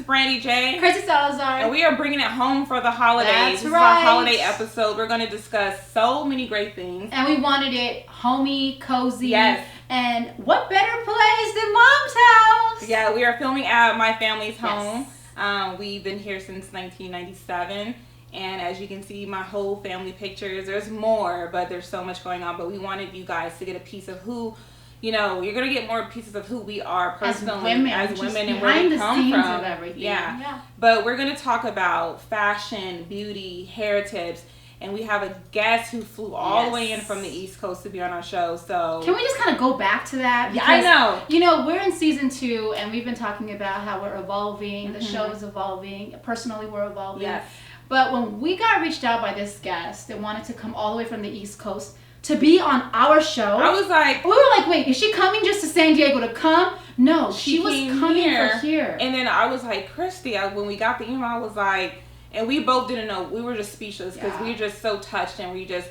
is Brandee J. Kristy Salazar. And we are bringing it home for the holidays. That's this right. is our holiday episode. We're going to discuss so many great things. And we wanted it homey, cozy. Yes. And what better place than Mom's house? Yeah, we are filming at my family's home. Yes. We've been here since 1997. And as you can see, my whole family pictures. There's more, but there's so much going on. But we wanted you guys to get a piece of who... You know, you're going to get more pieces of who we are personally as women and where we come from. Of everything. Yeah. But we're going to talk about fashion, beauty, hair tips. And we have a guest who flew all the way in from the East Coast to be on our show. So can we just kind of go back to that? Because, I know. You know, we're in season 2 and we've been talking about how we're evolving. Mm-hmm. The show is evolving. Personally, we're evolving. Yes. But when we got reached out by this guest that wanted to come all the way from the East Coast to be on our show, I was like... We were like, wait, is she coming just to San Diego to come? No, she was coming for here. And then I was like, Kristy, when we got the email, I was like... And we both didn't know. We were just speechless because we were just so touched and we just...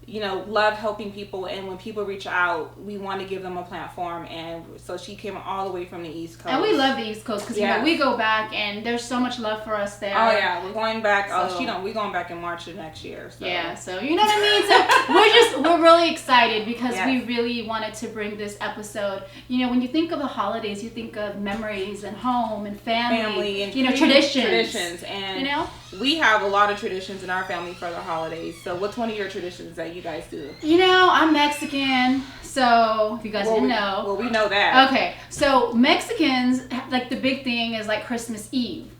You know, love helping people, and when people reach out, we want to give them a platform, and so she came all the way from the East Coast. And we love the East Coast because you know, we go back, and there's so much love for us there. Oh yeah, we're going back. We're going back in March of next year. So. Yeah, so you know what I mean. So we're really excited because we really wanted to bring this episode. You know, when you think of the holidays, you think of memories and home and family and traditions, and you know. We have a lot of traditions in our family for the holidays. So what's one of your traditions that you guys do? You know, I'm Mexican, so if you guys didn't know. Well, we know that. Okay, so Mexicans, like the big thing is like Christmas Eve.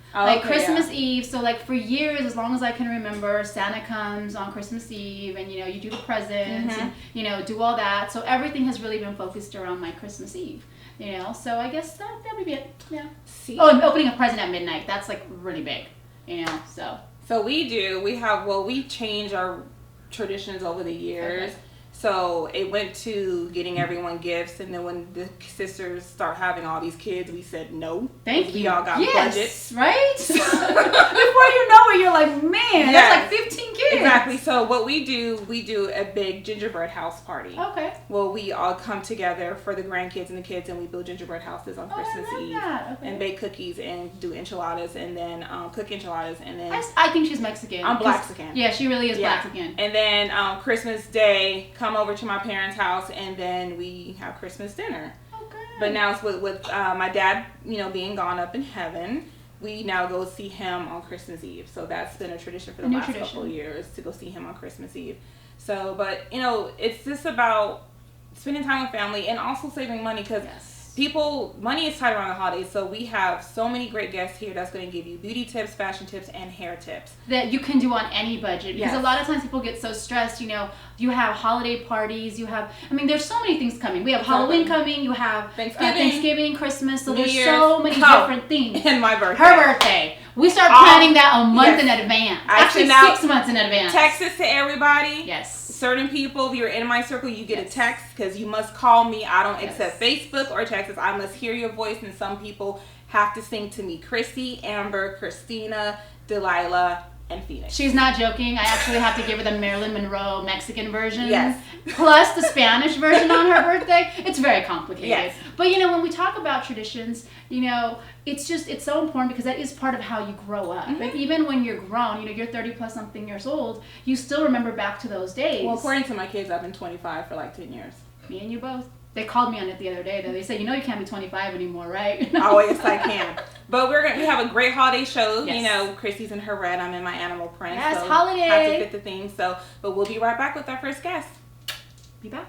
Christmas Eve, so like for years, as long as I can remember, Santa comes on Christmas Eve and, you know, you do the presents and, you know, do all that. So everything has really been focused around my Christmas Eve, you know. So I guess that would be it, yeah. See? Oh, and opening a present at midnight, that's like really big. You know, so we change our traditions over the years. Okay. So it went to getting everyone gifts, and then when the sisters start having all these kids, we said no. Thank you. We all got budgets, right? Before you know it, you're like, man, that's like 15 kids. Exactly. So what we do a big gingerbread house party. Okay. Well, we all come together for the grandkids and the kids, and we build gingerbread houses on Christmas Eve, and bake cookies and do enchiladas, and then cook enchiladas, and then I think she's Mexican. I'm Blaxican. Yeah, she really is Blaxican. And then Christmas Day, come over to my parents' house, and then we have Christmas dinner. Okay. But now it's with my dad, you know, being gone up in heaven. We now go see him on Christmas Eve. So that's been a tradition for the last couple of years, to go see him on Christmas Eve. So, but, you know, it's just about spending time with family and also saving money because money is tight around the holidays. So we have so many great guests here that's going to give you beauty tips, fashion tips, and hair tips. That you can do on any budget. Because a lot of times people get so stressed, you know, you have holiday parties, there's so many things coming. We have Halloween coming, you have Thanksgiving, Christmas, so there's so many different things. And my birthday. Her birthday. We start planning that a month in advance. Actually, 6 months in advance. Text this to everybody. Yes. Certain people, if you're in my circle, you get a text because you must call me. I don't accept Facebook or texts. I must hear your voice, and some people have to sing to me. Chrissy, Amber, Christina, Delilah, and Phoenix. She's not joking. I actually have to give her the Marilyn Monroe Mexican version. Yes. Plus the Spanish version on her birthday. It's very complicated. Yes. But, you know, when we talk about traditions, you know, it's so important because that is part of how you grow up. Mm-hmm. Like, even when you're grown, you know, you're 30 plus something years old, you still remember back to those days. Well, according to my kids, I've been 25 for like 10 years. Me and you both. They called me on it the other day, though. They said, you know, you can't be 25 anymore, right? Oh, yes, I can. But we have a great holiday show. Yes. You know, Kristy's in her red. I'm in my animal print. Yes, so holiday. Have to fit the theme. So, but we'll be right back with our first guest. Be back.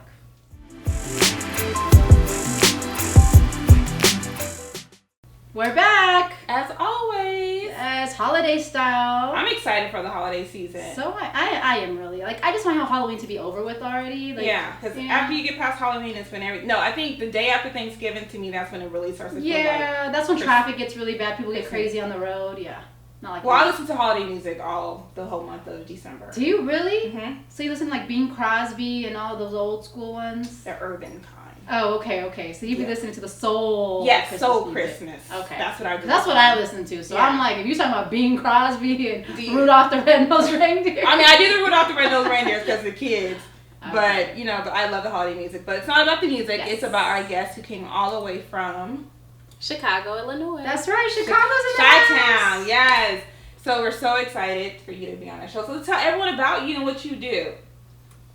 We're back. As always. As holiday style. I'm excited for the holiday season. So I am really. Like, I just want Halloween to be over with already. Like, yeah, because after you get past Halloween, it's when I think the day after Thanksgiving, to me, that's when it really starts to feel like. Yeah, that's when traffic gets really bad. People get crazy on the road. Yeah. Not like I listen to holiday music the whole month of December. Do you really? Mm-hmm. So you listen to like Bing Crosby and all those old school ones? The urban kind. Oh, okay. So you've been listening to the soul. Yes, Christmas soul music. Christmas. Okay. That's what I do. That's what I listen to. So I'm like, if you're talking about Bing Crosby and Rudolph the Red-Nosed Reindeer. I mean, I do the Rudolph the Red-Nosed Reindeer because of the kids. Okay. But I love the holiday music. But it's not about the music. Yes. It's about our guest who came all the way from Chicago, Illinois. That's right. Chicago's in Chi-Town, yes. So we're so excited for you to be on the show. So tell everyone about you and what you do.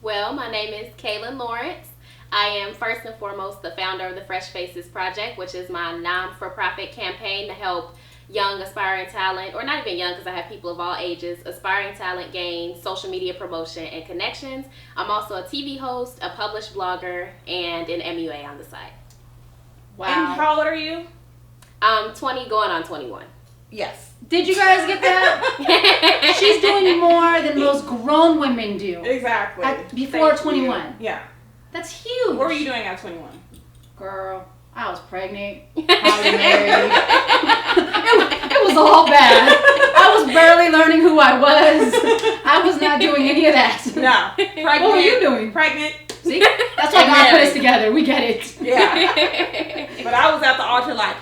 Well, my name is Calynn Lawrence. I am first and foremost the founder of the Fresh Faces Project, which is my non-for-profit campaign to help young aspiring talent, or not even young because I have people of all ages, aspiring talent gain social media promotion and connections. I'm also a TV host, a published blogger, and an MUA on the side. Wow. And how old are you? I'm 20 going on 21. Yes. Did you guys get that? She's doing more than most grown women do. Exactly. Before 21. Yeah. That's huge. What were you doing at 21? Girl, I was pregnant. I was married. it was all bad. I was barely learning who I was. I was not doing any of that. No. Pregnant. What were you doing? Pregnant. See? That's why God put us together. We get it. Yeah. But I was at the altar like,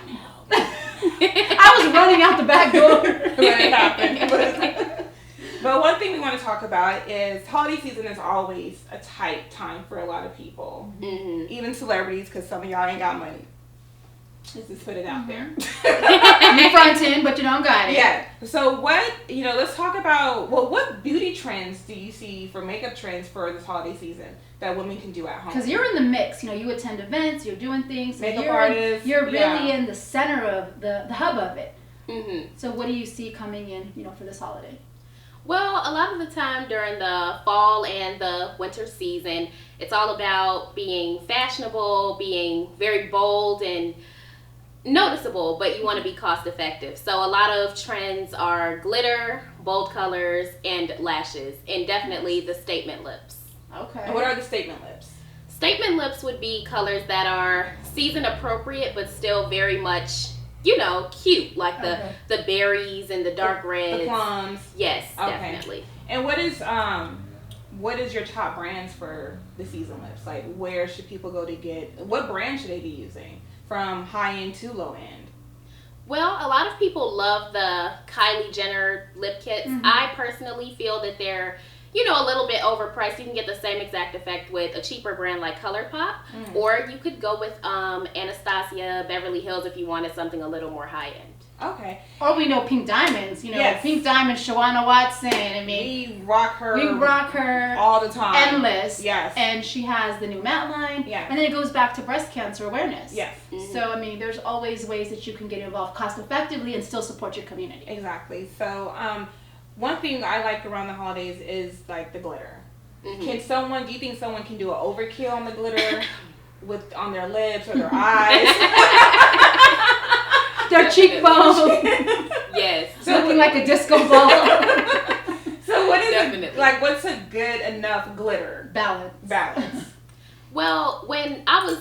I was running out the back door when it happened. But one thing we want to talk about is holiday season is always a tight time for a lot of people, even celebrities, because some of y'all ain't got money. Let's just put it out there. You fronting, but you don't got it. Yeah. So let's talk about, what beauty trends do you see for makeup trends for this holiday season that women can do at home? Because you're in the mix. You attend events, you're doing things. So makeup artists. You're really in the center of the hub of it. Mm-hmm. So what do you see coming in, for this holiday? Well, a lot of the time during the fall and the winter season, it's all about being fashionable, being very bold and noticeable, but you want to be cost effective. So a lot of trends are glitter, bold colors, and lashes, and definitely the statement lips. Okay. And what are the statement lips? Statement lips would be colors that are season appropriate, but still very much, cute, like the berries and the dark reds. The plums. Yes, okay. Definitely. And what is your top brands for the season lips? Like, where should people go to get, what brand should they be using from high end to low end? Well, a lot of people love the Kylie Jenner lip kits. Mm-hmm. I personally feel that they're a little bit overpriced. You can get the same exact effect with a cheaper brand like ColourPop, or you could go with Anastasia, Beverly Hills if you wanted something a little more high end. Okay. Or we know Pink Diamonds. Yes. Pink Diamonds, Shawana Watson. We rock her. We rock her all the time. Endless. Yes. And she has the new matte line. Yeah. And then it goes back to breast cancer awareness. Yes. Mm-hmm. So there's always ways that you can get involved cost effectively and still support your community. Exactly. So one thing I like around the holidays is like the glitter. Mm-hmm. Do you think someone can do an overkill on the glitter on their lips or their eyes? Their cheekbones. Yes. So looking like a disco ball. So what is what's a good enough glitter? Balance. Well, when I was,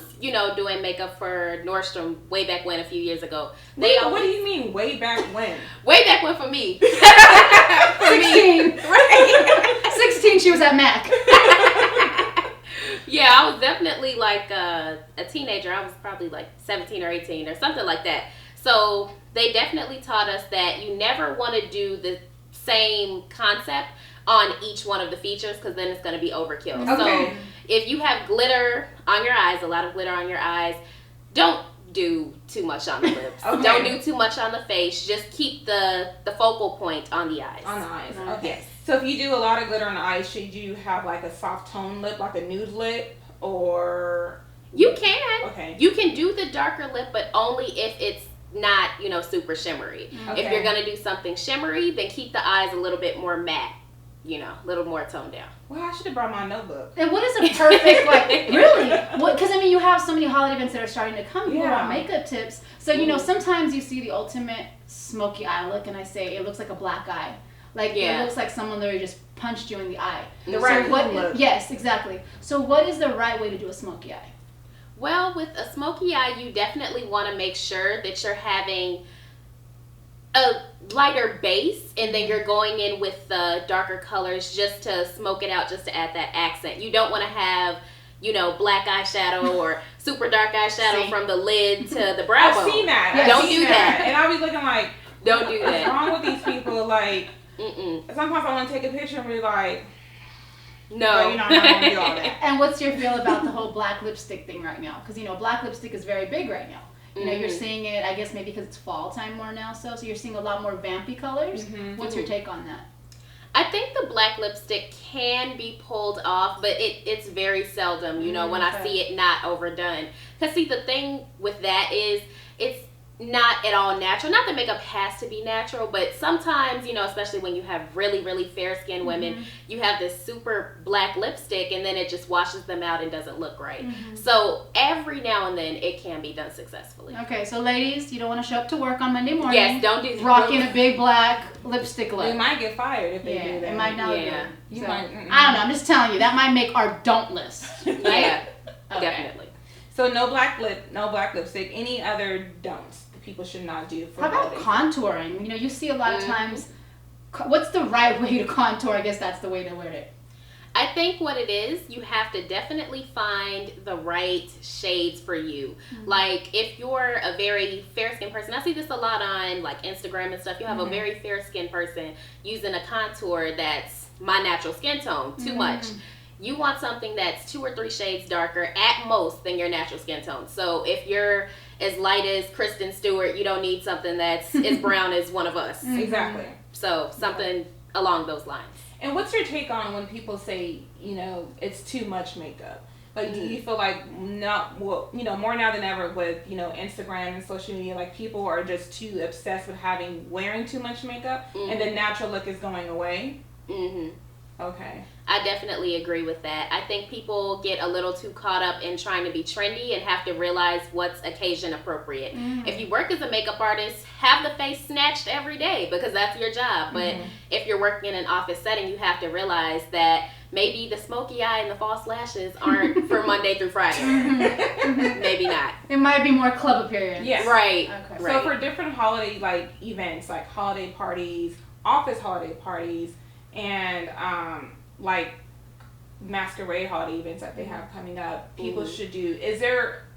doing makeup for Nordstrom way back when, a few years ago. What do you mean, way back when? Way back when for me. 16. Right. 16, she was at MAC. Yeah, I was definitely like a teenager. I was probably like 17 or 18 or something like that. So they definitely taught us that you never want to do the same concept on each one of the features because then it's going to be overkill. Okay. So if you have glitter on your eyes, a lot of glitter on your eyes, don't do too much on the lips. Okay. Don't do too much on the face. Just keep the focal point on the eyes. On the eyes. Okay. Yes. So if you do a lot of glitter on the eyes, should you have like a soft tone lip, like a nude lip, or? You can. Okay. You can do the darker lip, but only if it's not, super shimmery. Okay. If you're going to do something shimmery, then keep the eyes a little bit more matte, a little more toned down. Well, I should have brought my notebook. And what is a perfect, really? Because, you have so many holiday events that are starting to come. People want makeup tips. So, sometimes you see the ultimate smoky eye look, and I say it looks like a black eye. It looks like someone literally just punched you in the eye. The right look. Yes, exactly. So what is the right way to do a smoky eye? Well, with a smoky eye, you definitely want to make sure that you're having a lighter base, and then you're going in with the darker colors just to smoke it out, just to add that accent. You don't want to have, black eyeshadow or super dark eyeshadow from the lid to the brow bone. I've seen that. Yeah, don't do that. And I was looking like, don't do that. What's wrong with these people? Like, sometimes I want to take a picture and be like, no, I'm not going to do all that. And what's your feel about the whole black lipstick thing right now? Because, black lipstick is very big right now. You know, you're seeing it, I guess maybe because it's fall time more now, so you're seeing a lot more vampy colors. What's your take on that? I think the black lipstick can be pulled off, but it's very seldom, you know, when I see it not overdone. Because, see, the thing with that is it's not at all natural. Not that makeup has to be natural, but sometimes, you know, especially when you have really, really fair-skinned women, you have this super black lipstick and then it just washes them out and doesn't look right. So every now and then it can be done successfully. Okay, so ladies, you don't want to show up to work on Monday morning. Yes, don't do that. Rocking a big black lipstick look. They might get fired if they do that. It might not. You so, might. I don't know. I'm just telling you that might make our don't list. Right? Yeah, okay. definitely. So no black lipstick. Any other don'ts that people should not do for How about holidays? contouring? You know, you see a lot of times. What's the right way to contour? I guess that's the way to word it. I think what it is, you have to definitely find the right shades for you. Like, if you're a very fair-skinned person, I see this a lot on, like, Instagram and stuff. You have a very fair-skinned person using a contour that's my natural skin tone, too much. You want something that's 2 or 3 shades darker at most than your natural skin tone. So if you're as light as Kristen Stewart, you don't need something that's as brown as one of us. Exactly. So something along those lines. And what's your take on when people say, you know, it's too much makeup? Like, do you feel like more now than ever with, you know, Instagram and social media, like people are just too obsessed with wearing too much makeup and the natural look is going away? Okay. I definitely agree with that. I think people get a little too caught up in trying to be trendy and have to realize what's occasion appropriate. If you work as a makeup artist, have the face snatched every day because that's your job. But if you're working in an office setting, you have to realize that maybe the smoky eye and the false lashes aren't for Monday through Friday. Maybe not. It might be more club appearance. Yes. Right. Okay. So for different holiday like events, like holiday parties, office holiday parties, and like masquerade holiday events that they have coming up, people should do. Is there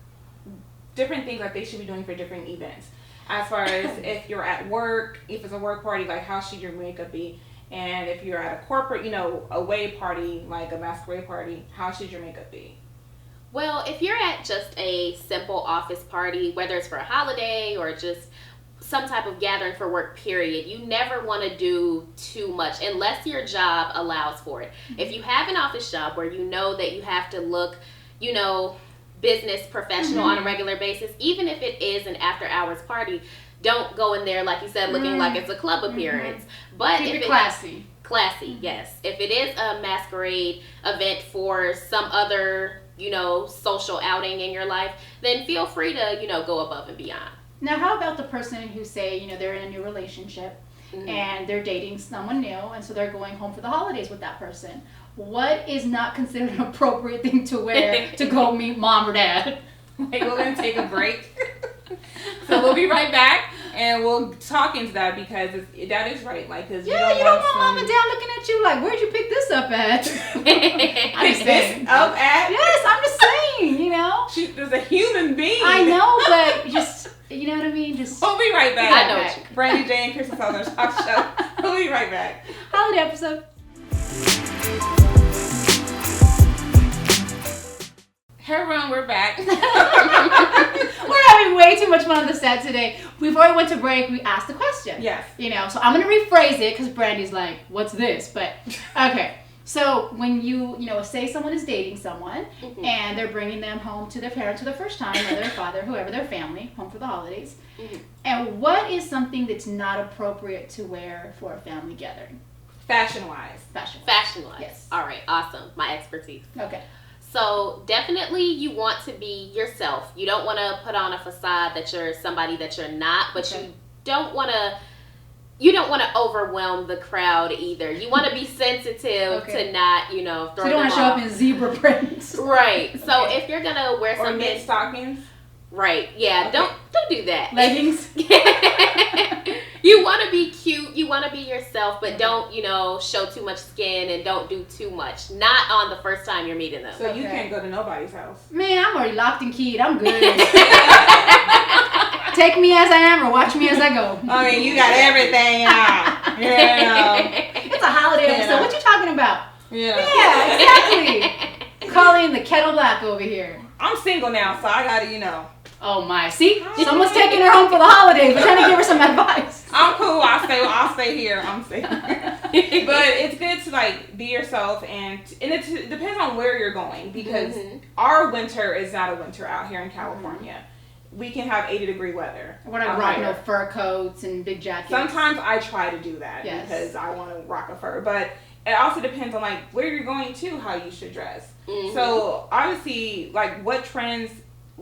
different things that they should be doing for different events? As far as if you're at work, if it's a work party, like how should your makeup be? And if you're at a corporate, you know, away party, like a masquerade party, how should your makeup be? Well, if you're at just a simple office party, whether it's for a holiday or just some type of gathering for work, period, you never want to do too much unless your job allows for it. If you have an office job where you know that you have to look, you know, business professional on a regular basis, even if it is an after hours party, don't go in there, like you said, looking like it's a club appearance. But Keep if it classy. Classy, yes. If it is a masquerade event for some other, you know, social outing in your life, then feel free to, you know, go above and beyond. Now, how about the person who say, you know, they're in a new relationship and they're dating someone new, and so they're going home for the holidays with that person? What is not considered an appropriate thing to wear to go meet mom or dad? Like, we're going to take a break. So we'll be right back, and we'll talk into that because that is right. Like, cause you don't want mom and dad looking at you like, where'd you pick this up at? I'm just saying. Up at? Yes, I'm just saying, you know. There's a human being. I know, but just, you know what I mean? Just. We'll be right back. I know what you mean. Brandee J and Kristy on the talk show. We'll be right back. Holiday episode. Hey everyone, we're back. We're having way too much fun on the set today. Before we went to break, we asked a question. Yes. You know, so I'm going to rephrase it because Brandy's like, what's this? But, okay. So when you know, say someone is dating someone and they're bringing them home to their parents for the first time, whether their father, whoever, their family, home for the holidays. And what is something that's not appropriate to wear for a family gathering? Fashion-wise. Fashion-wise. Yes. All right, awesome. My expertise. Okay. So definitely you want to be yourself. You don't want to put on a facade that you're somebody that you're not, but you don't want to overwhelm the crowd either. You want to be sensitive to not, you know, throw so you don't them want to show off. up in zebra prints. Right. So if you're going to wear or something, knit stockings. right. Yeah, Okay. don't do that. Leggings. You want to be cute, you want to be yourself, but don't, you know, show too much skin and don't do too much. Not on the first time you're meeting them. So you can't go to nobody's house. Man, I'm already locked and keyed. I'm good. Take me as I am or watch me as I go. I mean, you got everything out. You know. It's a holiday episode. What you talking about? Yeah. Yeah, exactly. Calling the kettle black over here. I'm single now, so I gotta, you know. Oh my! See, someone's taking her home for the holidays. We're trying to give her some advice. I'm cool. I'll stay here. But it's good to like be yourself, and it depends on where you're going, because our winter is not a winter out here in California. We can have 80-degree weather. We're not rocking no fur coats and big jackets. Sometimes I try to do that because I want to rock a fur, but it also depends on like where you're going to, how you should dress. So obviously, like what trends.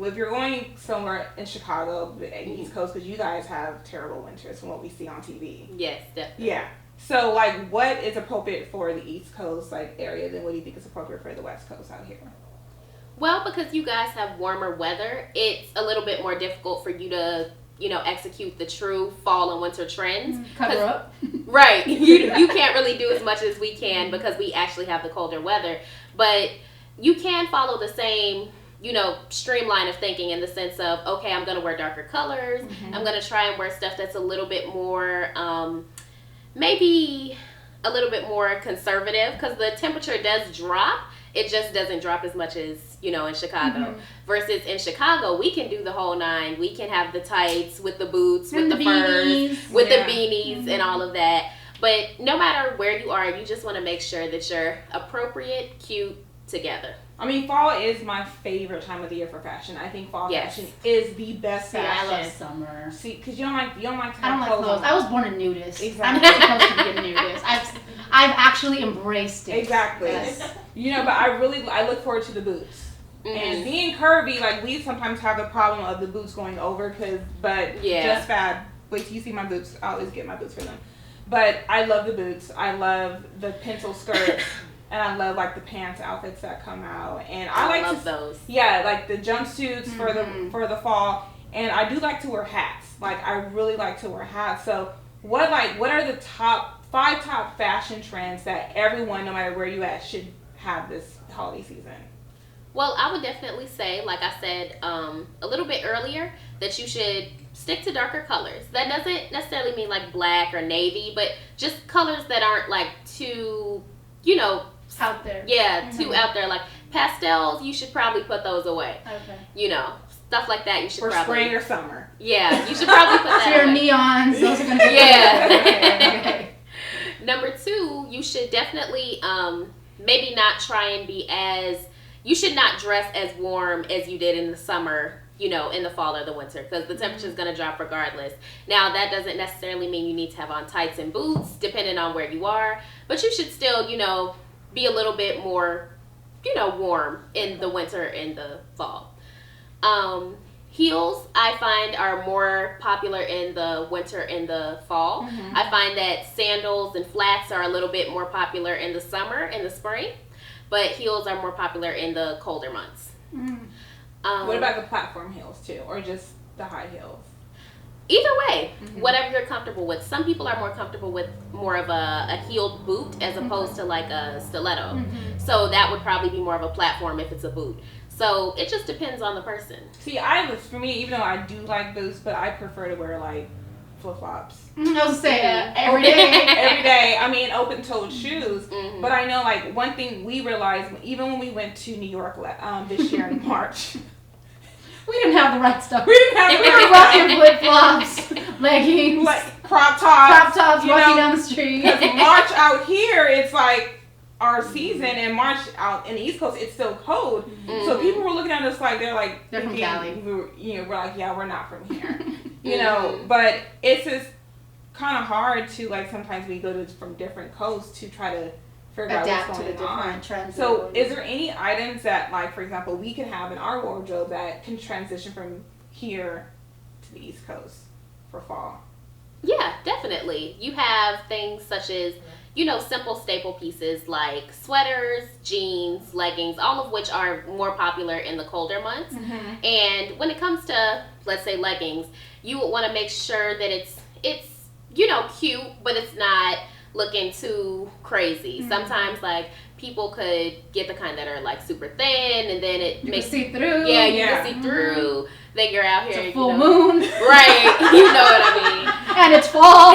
If you're going somewhere in Chicago, the East Coast, because you guys have terrible winters from what we see on TV. Yes, definitely. Yeah. So, like, what is appropriate for the East Coast, like, area, then what do you think is appropriate for the West Coast out here? Well, because you guys have warmer weather, it's a little bit more difficult for you to, execute the true fall and winter trends. Cover up. Right. You can't really do as much as we can because we actually have the colder weather. But you can follow the same... streamline of thinking in the sense of, okay, I'm going to wear darker colors. I'm going to try and wear stuff that's a little bit more, maybe a little bit more conservative, because the temperature does drop. It just doesn't drop as much as, in Chicago. Versus in Chicago, we can do the whole 9. We can have the tights with the boots, with the furs, with the beanies and all of that. But no matter where you are, you just want to make sure that you're appropriate, cute, together. I mean, fall is my favorite time of the year for fashion. I think fall fashion is the best fashion. I love summer. See, because you don't like to have I don't like clothes. I was born a nudist. Exactly. I'm not supposed to be a nudist. I've actually embraced it. Exactly. Yes. But I look forward to the boots. And being curvy, like we sometimes have the problem of the boots going over, just fab. Wait till you see my boots. I always get my boots for them. But I love the boots. I love the pencil skirts. And I love like the pants outfits that come out, and I love those. Yeah, like the jumpsuits for the fall, and I do like to wear hats. Like I really like to wear hats. So what are the top 5 fashion trends that everyone, no matter where you at, should have this holiday season? Well, I would definitely say, like I said a little bit earlier, that you should stick to darker colors. That doesn't necessarily mean like black or navy, but just colors that aren't like too, out there. Yeah, too out there. Like pastels, you should probably put those away. Okay. Stuff like that you should for probably... spring or summer. Yeah, you should probably put that away. Your neons, those are going to be... Yeah. Okay. Number 2, you should definitely maybe not try and be as... You should not dress as warm as you did in the summer, in the fall or the winter, because the temperature is going to drop regardless. Now, that doesn't necessarily mean you need to have on tights and boots, depending on where you are, but you should still, be a little bit more, warm in the winter and the fall. Heels, I find, are more popular in the winter and the fall. I find that sandals and flats are a little bit more popular in the summer and the spring, but heels are more popular in the colder months. What about the platform heels too, or just the high heels? Either way, whatever you're comfortable with. Some people are more comfortable with more of a heeled boot as opposed to like a stiletto. So that would probably be more of a platform if it's a boot. So it just depends on the person. See, for me, even though I do like boots, but I prefer to wear like flip-flops. I was going to say every day. Every day. I mean, open-toed shoes. But I know like one thing we realized, even when we went to New York this year in March, we didn't have the right stuff. We were rocking flip-flops, leggings, like crop tops, walking down the street. March out here, it's like our season, and March out in the East Coast, it's still cold. So people were looking at us like they're from Cali. We're like, yeah, we're not from here, But it's just kind of hard to like sometimes we go from different coasts to try to adapt to the different trends. So is there any items that, like, for example, we could have in our wardrobe that can transition from here to the East Coast for fall? Yeah, definitely. You have things such as, simple staple pieces like sweaters, jeans, leggings, all of which are more popular in the colder months. And when it comes to, let's say, leggings, you would want to make sure that it's cute, but it's not looking too crazy. Sometimes like people could get the kind that are like super thin, and then it makes you see through. Yeah, you can see through. Then you're out here, it's a full moon, right? You know what I mean. And it's fall,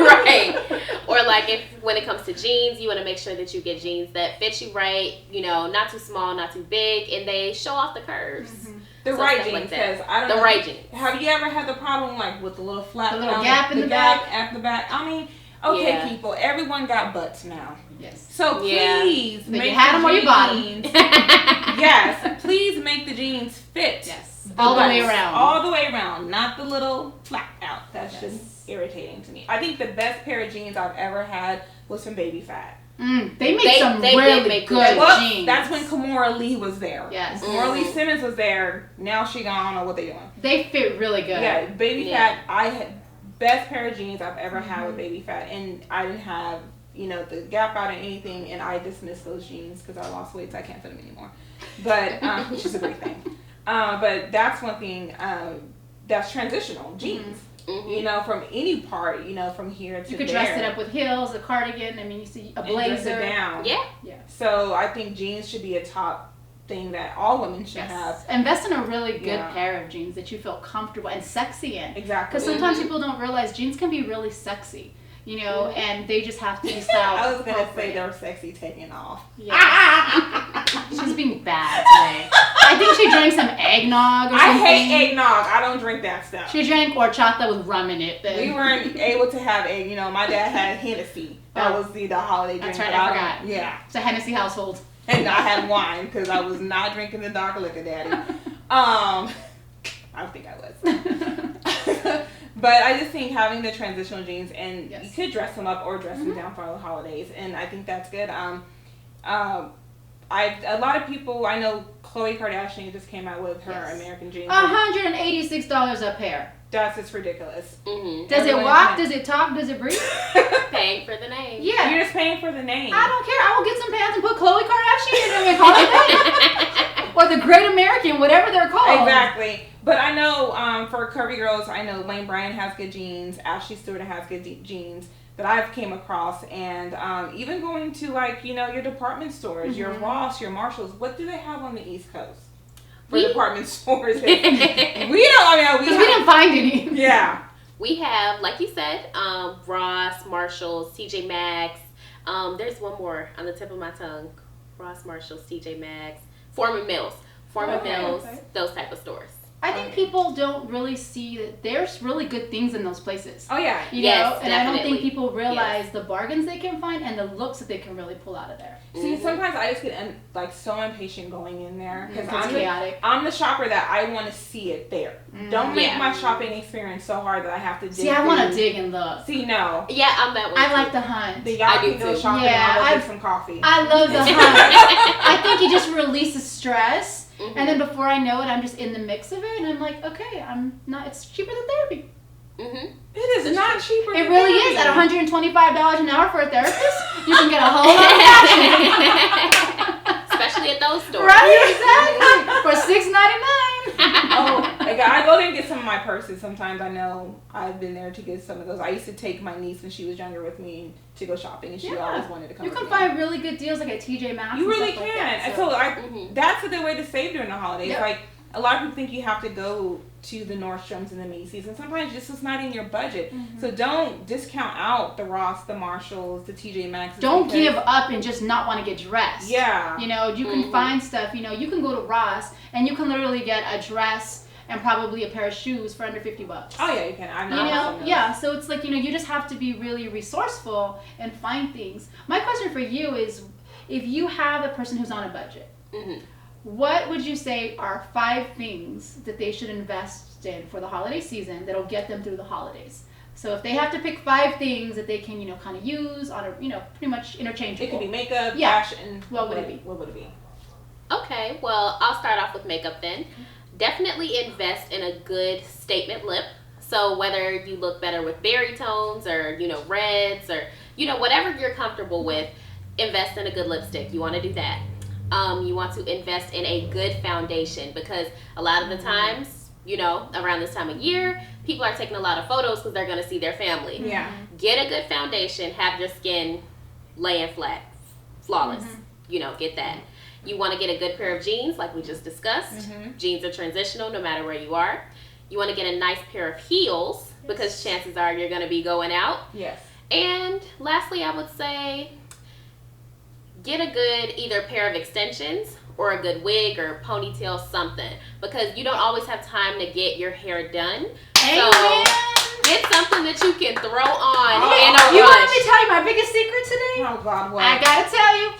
right? Or like if when it comes to jeans, you want to make sure that you get jeans that fit you right, you know, not too small, not too big, and they show off the curves. Mm-hmm. The right jeans, because I don't know. The right jeans. Have you ever had the problem like with the little flap, the little gap in the back? At the back. I mean, okay, people, everyone got butts now. Yes. So please make you had them or you bought them. Yes, please make the jeans fit. Yes. All the way around. All the way around, not the little flap out. That's just irritating to me. I think the best pair of jeans I've ever had was from Baby Fat. They make some really good jeans. That's when Kimora Lee was there. Yes. Kimora Lee Simmons was there. Now she gone. I don't know what they doing. They fit really good. Yeah, Baby Fat. I had best pair of jeans I've ever had with Baby Fat, and I didn't have the gap out or anything, and I dismissed those jeans because I lost weight, so I can't fit them anymore. But which is a great thing. But that's one thing that's transitional jeans. Mm-hmm. From any part, from here to you could there. dress it up with heels, a cardigan. I mean, you see a blazer. And dress it down. Yeah. So I think jeans should be a top thing that all women should have. Invest in a really good pair of jeans that you feel comfortable and sexy in. Exactly. Because sometimes people don't realize jeans can be really sexy. And they just have to be styled. I was gonna say they're sexy taking off. Yeah. She's being bad today. I think she drank some eggnog or something. I hate eggnog. I don't drink that stuff. She drank horchata with rum in it. We weren't able to have egg. My dad had Hennessy. That was the holiday drink. That's right, I forgot. Yeah. It's a Hennessy household. And I had wine because I was not drinking the dark liquor, Daddy. I think I was. But I just think having the transitional jeans, and you could dress them up or dress them down for the holidays, and I think that's good. A lot of people, I know Khloe Kardashian just came out with her American jeans. $186 a pair. That's just ridiculous. Mm-hmm. Does it walk? Does it talk? Does it breathe? Paying for the name. Yeah. You're just paying for the name. I don't care. I will get some pants and put Khloe Kardashian in them and call it that. Or the Great American, whatever they're called. Exactly. But I know for curvy girls, I know Lane Bryant has good jeans. Ashley Stewart has good jeans that I've came across. And even going to your department stores, your Ross, your Marshalls, what do they have on the East Coast? For department stores. we didn't find any. Yeah. We have, like you said, Ross, Marshalls, TJ Maxx. There's one more on the tip of my tongue. Ross, Marshalls, TJ Maxx, Foreman Mills. Those type of stores. I think people don't really see that there's really good things in those places. Oh, yeah. You know? And I don't think people realize the bargains they can find and the looks that they can really pull out of there. See, sometimes I just get so impatient going in there because chaotic. I'm the shopper that I want to see it there. Don't make my shopping experience so hard that I have to dig. See, I want to dig and look. See, no. Yeah, I'm that one. I like the hunt. Y'all can go shopping and I'll get some coffee. I love the hunt. I think it just releases stress. Mm-hmm. And then before I know it, I'm just in the mix of it, and I'm like, okay, it's cheaper than therapy. Mm-hmm. It is not cheaper than therapy. It really is. At $125 an hour for a therapist, you can get a whole lot of action. Especially at those stores. Right, exactly. For $6.99. I go there and get some of my purses. Sometimes I know I've been there to get some of those. I used to take my niece when she was younger with me to go shopping, and she always wanted to come. You can find really good deals like at TJ Maxx. You really can. Like that, so that's a good way to save during the holidays. Yep. Like a lot of people think you have to go to the Nordstroms and the Macy's, and sometimes this is not in your budget. Mm-hmm. So don't discount out the Ross, the Marshalls, the TJ Maxx. Don't give up and just not want to get dressed. Yeah. You can find stuff. You can go to Ross and you can literally get a dress and probably a pair of shoes for under $50. Oh yeah, you can. So it's like you just have to be really resourceful and find things. My question for you is, if you have a person who's on a budget, what would you say are 5 things that they should invest in for the holiday season that'll get them through the holidays? So if they have to pick 5 things that they can, kind of use on a, pretty much interchangeable. It could be makeup, fashion. What would it be? What would it be? Okay, well, I'll start off with makeup then. Definitely invest in a good statement lip. So whether you look better with berry tones or, reds or, whatever you're comfortable with, invest in a good lipstick. You want to do that. You want to invest in a good foundation because a lot of the times, around this time of year, people are taking a lot of photos because they're going to see their family. Yeah. Get a good foundation. Have your skin laying flat, flawless. Get that. You want to get a good pair of jeans like we just discussed. Jeans are transitional no matter where you are. You want to get a nice pair of heels because chances are you're going to be going out. Yes. And lastly, I would say get a good either pair of extensions or a good wig or ponytail, something, because you don't always have time to get your hair done. Amen. So get something that you can throw on in a You rush. want me to tell you my biggest secret today? Oh God, what? I gotta tell you,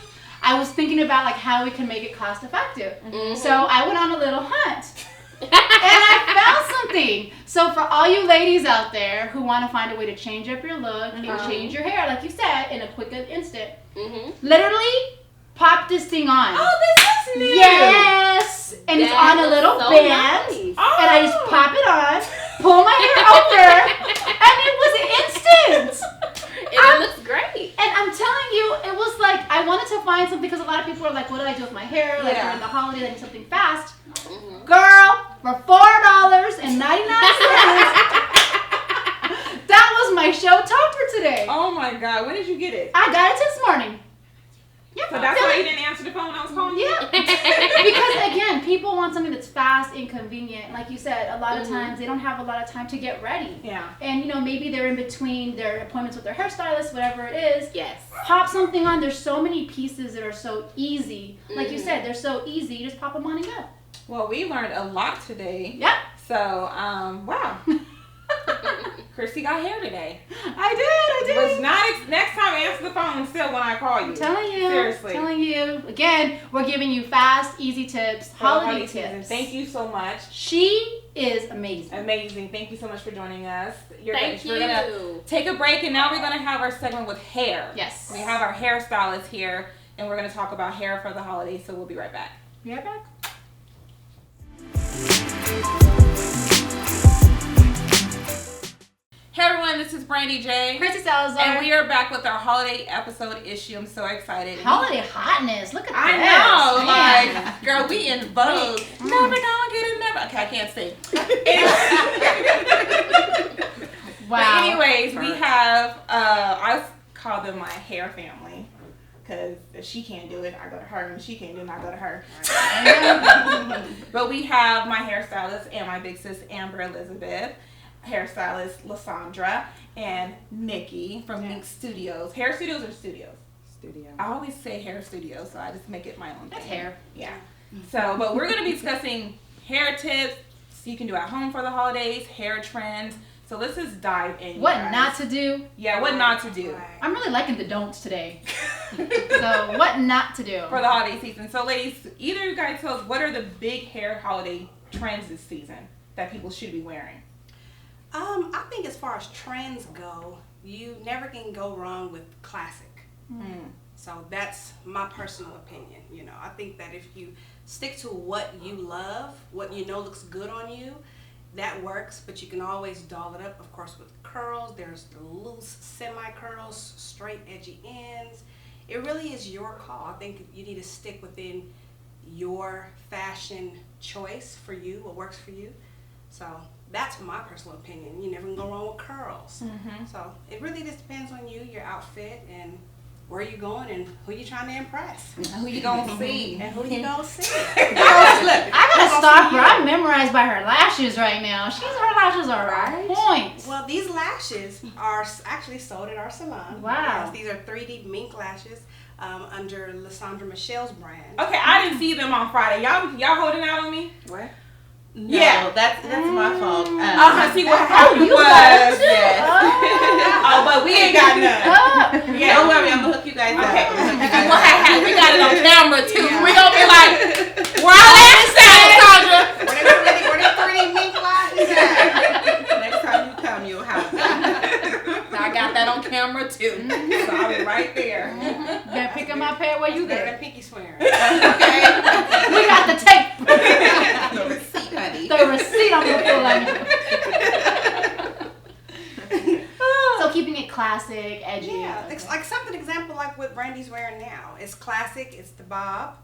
I was thinking about like how we can make it cost effective. Mm-hmm. So I went on a little hunt. And I found something. So for all you ladies out there who want to find a way to change up your look and change your hair, like you said, in a quick instant, literally pop this thing on. Oh, this is new. Yes. And it's on a little band. Nice. Oh. And I just pop it on, pull my hair over, and it was instant. And it looks great. And I'm telling you, it was like, I wanted to find something because a lot of people are like, what do I do with my hair? Like, during the holidays, I need something fast. Girl, for $4.99, that was my show talk for today. Oh my God, when did you get it? I got it this morning. Yeah, So that's why you didn't answer the phone when I was calling you? Yeah. Because again, people want something that's fast and convenient. Like you said, a lot of times they don't have a lot of time to get ready. Yeah. And maybe they're in between their appointments with their hairstylist, whatever it is. Yes. Pop something on. There's so many pieces that are so easy. Like you said, they're so easy. You just pop them on and go. Well, we learned a lot today. Yep. So, wow. Kristy got hair today. I did. Was not next time answer the phone still when I call you. I'm telling you. Seriously. Telling you. Again, we're giving you fast, easy tips, holiday season. tips. Thank you so much. She is amazing. Amazing. Thank you so much for joining us. Thank you. We're going to take a break, and now we're going to have our segment with hair. Yes. We have our hairstylist here, and we're going to talk about hair for the holidays, so we'll be right back. Be right back. Hey everyone, this is Brandee J. Kristy Salazar. And we are back with our holiday episode issue. I'm so excited. Holiday hotness. Look at I this. know, Man. like, girl, we in vogue. Never gonna get it, never. Okay, I can't sing. Wow. But anyways, we have, I call them my hair family. Because if she can't do it, I go to her. And if she can't do it, I go to her. But we have my hairstylist and my big sis, Amber Elizabeth. Hairstylist LaSandra and Nikki from MINQ Studios. Hair studios or studios? Studio. I always say hair studios, so I just make it my own That's thing. hair. Yeah. So, but we're going to be discussing hair tips you can do at home for the holidays, hair trends. So let's just dive in. What guys. not to do? Yeah, what not to do I'm really liking the don'ts today. So what not to do? for the holiday season. So ladies, either you guys tell us what are the big hair holiday trends this season that people should be wearing? I think as far as trends go, you never can go wrong with classic. So that's my personal opinion. I think that if you stick to what you love, what you know looks good on you, that works, but you can always doll it up, of course, with curls. There's the loose semi-curls, straight edgy ends. It really is your call. I think you need to stick within your fashion choice for you, what works for you. So that's my personal opinion. You never can go wrong with curls. So it really just depends on you, your outfit, and where you going and who you trying to impress. And who you gonna see? And who you gonna see. I gotta stop her. I'm memorized by her lashes right now. Her lashes are Right. points. Well, these lashes are actually sold at our salon. Wow. Yes, these are 3D MINQ lashes under LaSandra Michelle's brand. Okay, I didn't see them on Friday. Y'all holding out on me? What? No, Yeah. that's my fault. See what happened you was. got it too. Yes. Oh, but we ain't got none. Yeah. Don't worry, I'm gonna hook you guys Okay. up. We got it on camera too. Yeah. We gonna be like, where all that Sandra? Were they 3D MINQ lashes at? Next time you come, you'll have them. I got that on camera too. So I'll be right there. Better pick up my pair while you They're there. the pinky swearing. Okay. We got the tape. The receipt, honey. The receipt I'm gonna pull on you. So keeping it classic, edgy. Yeah, it's like something example like what Brandee's wearing now. It's classic. It's the bob.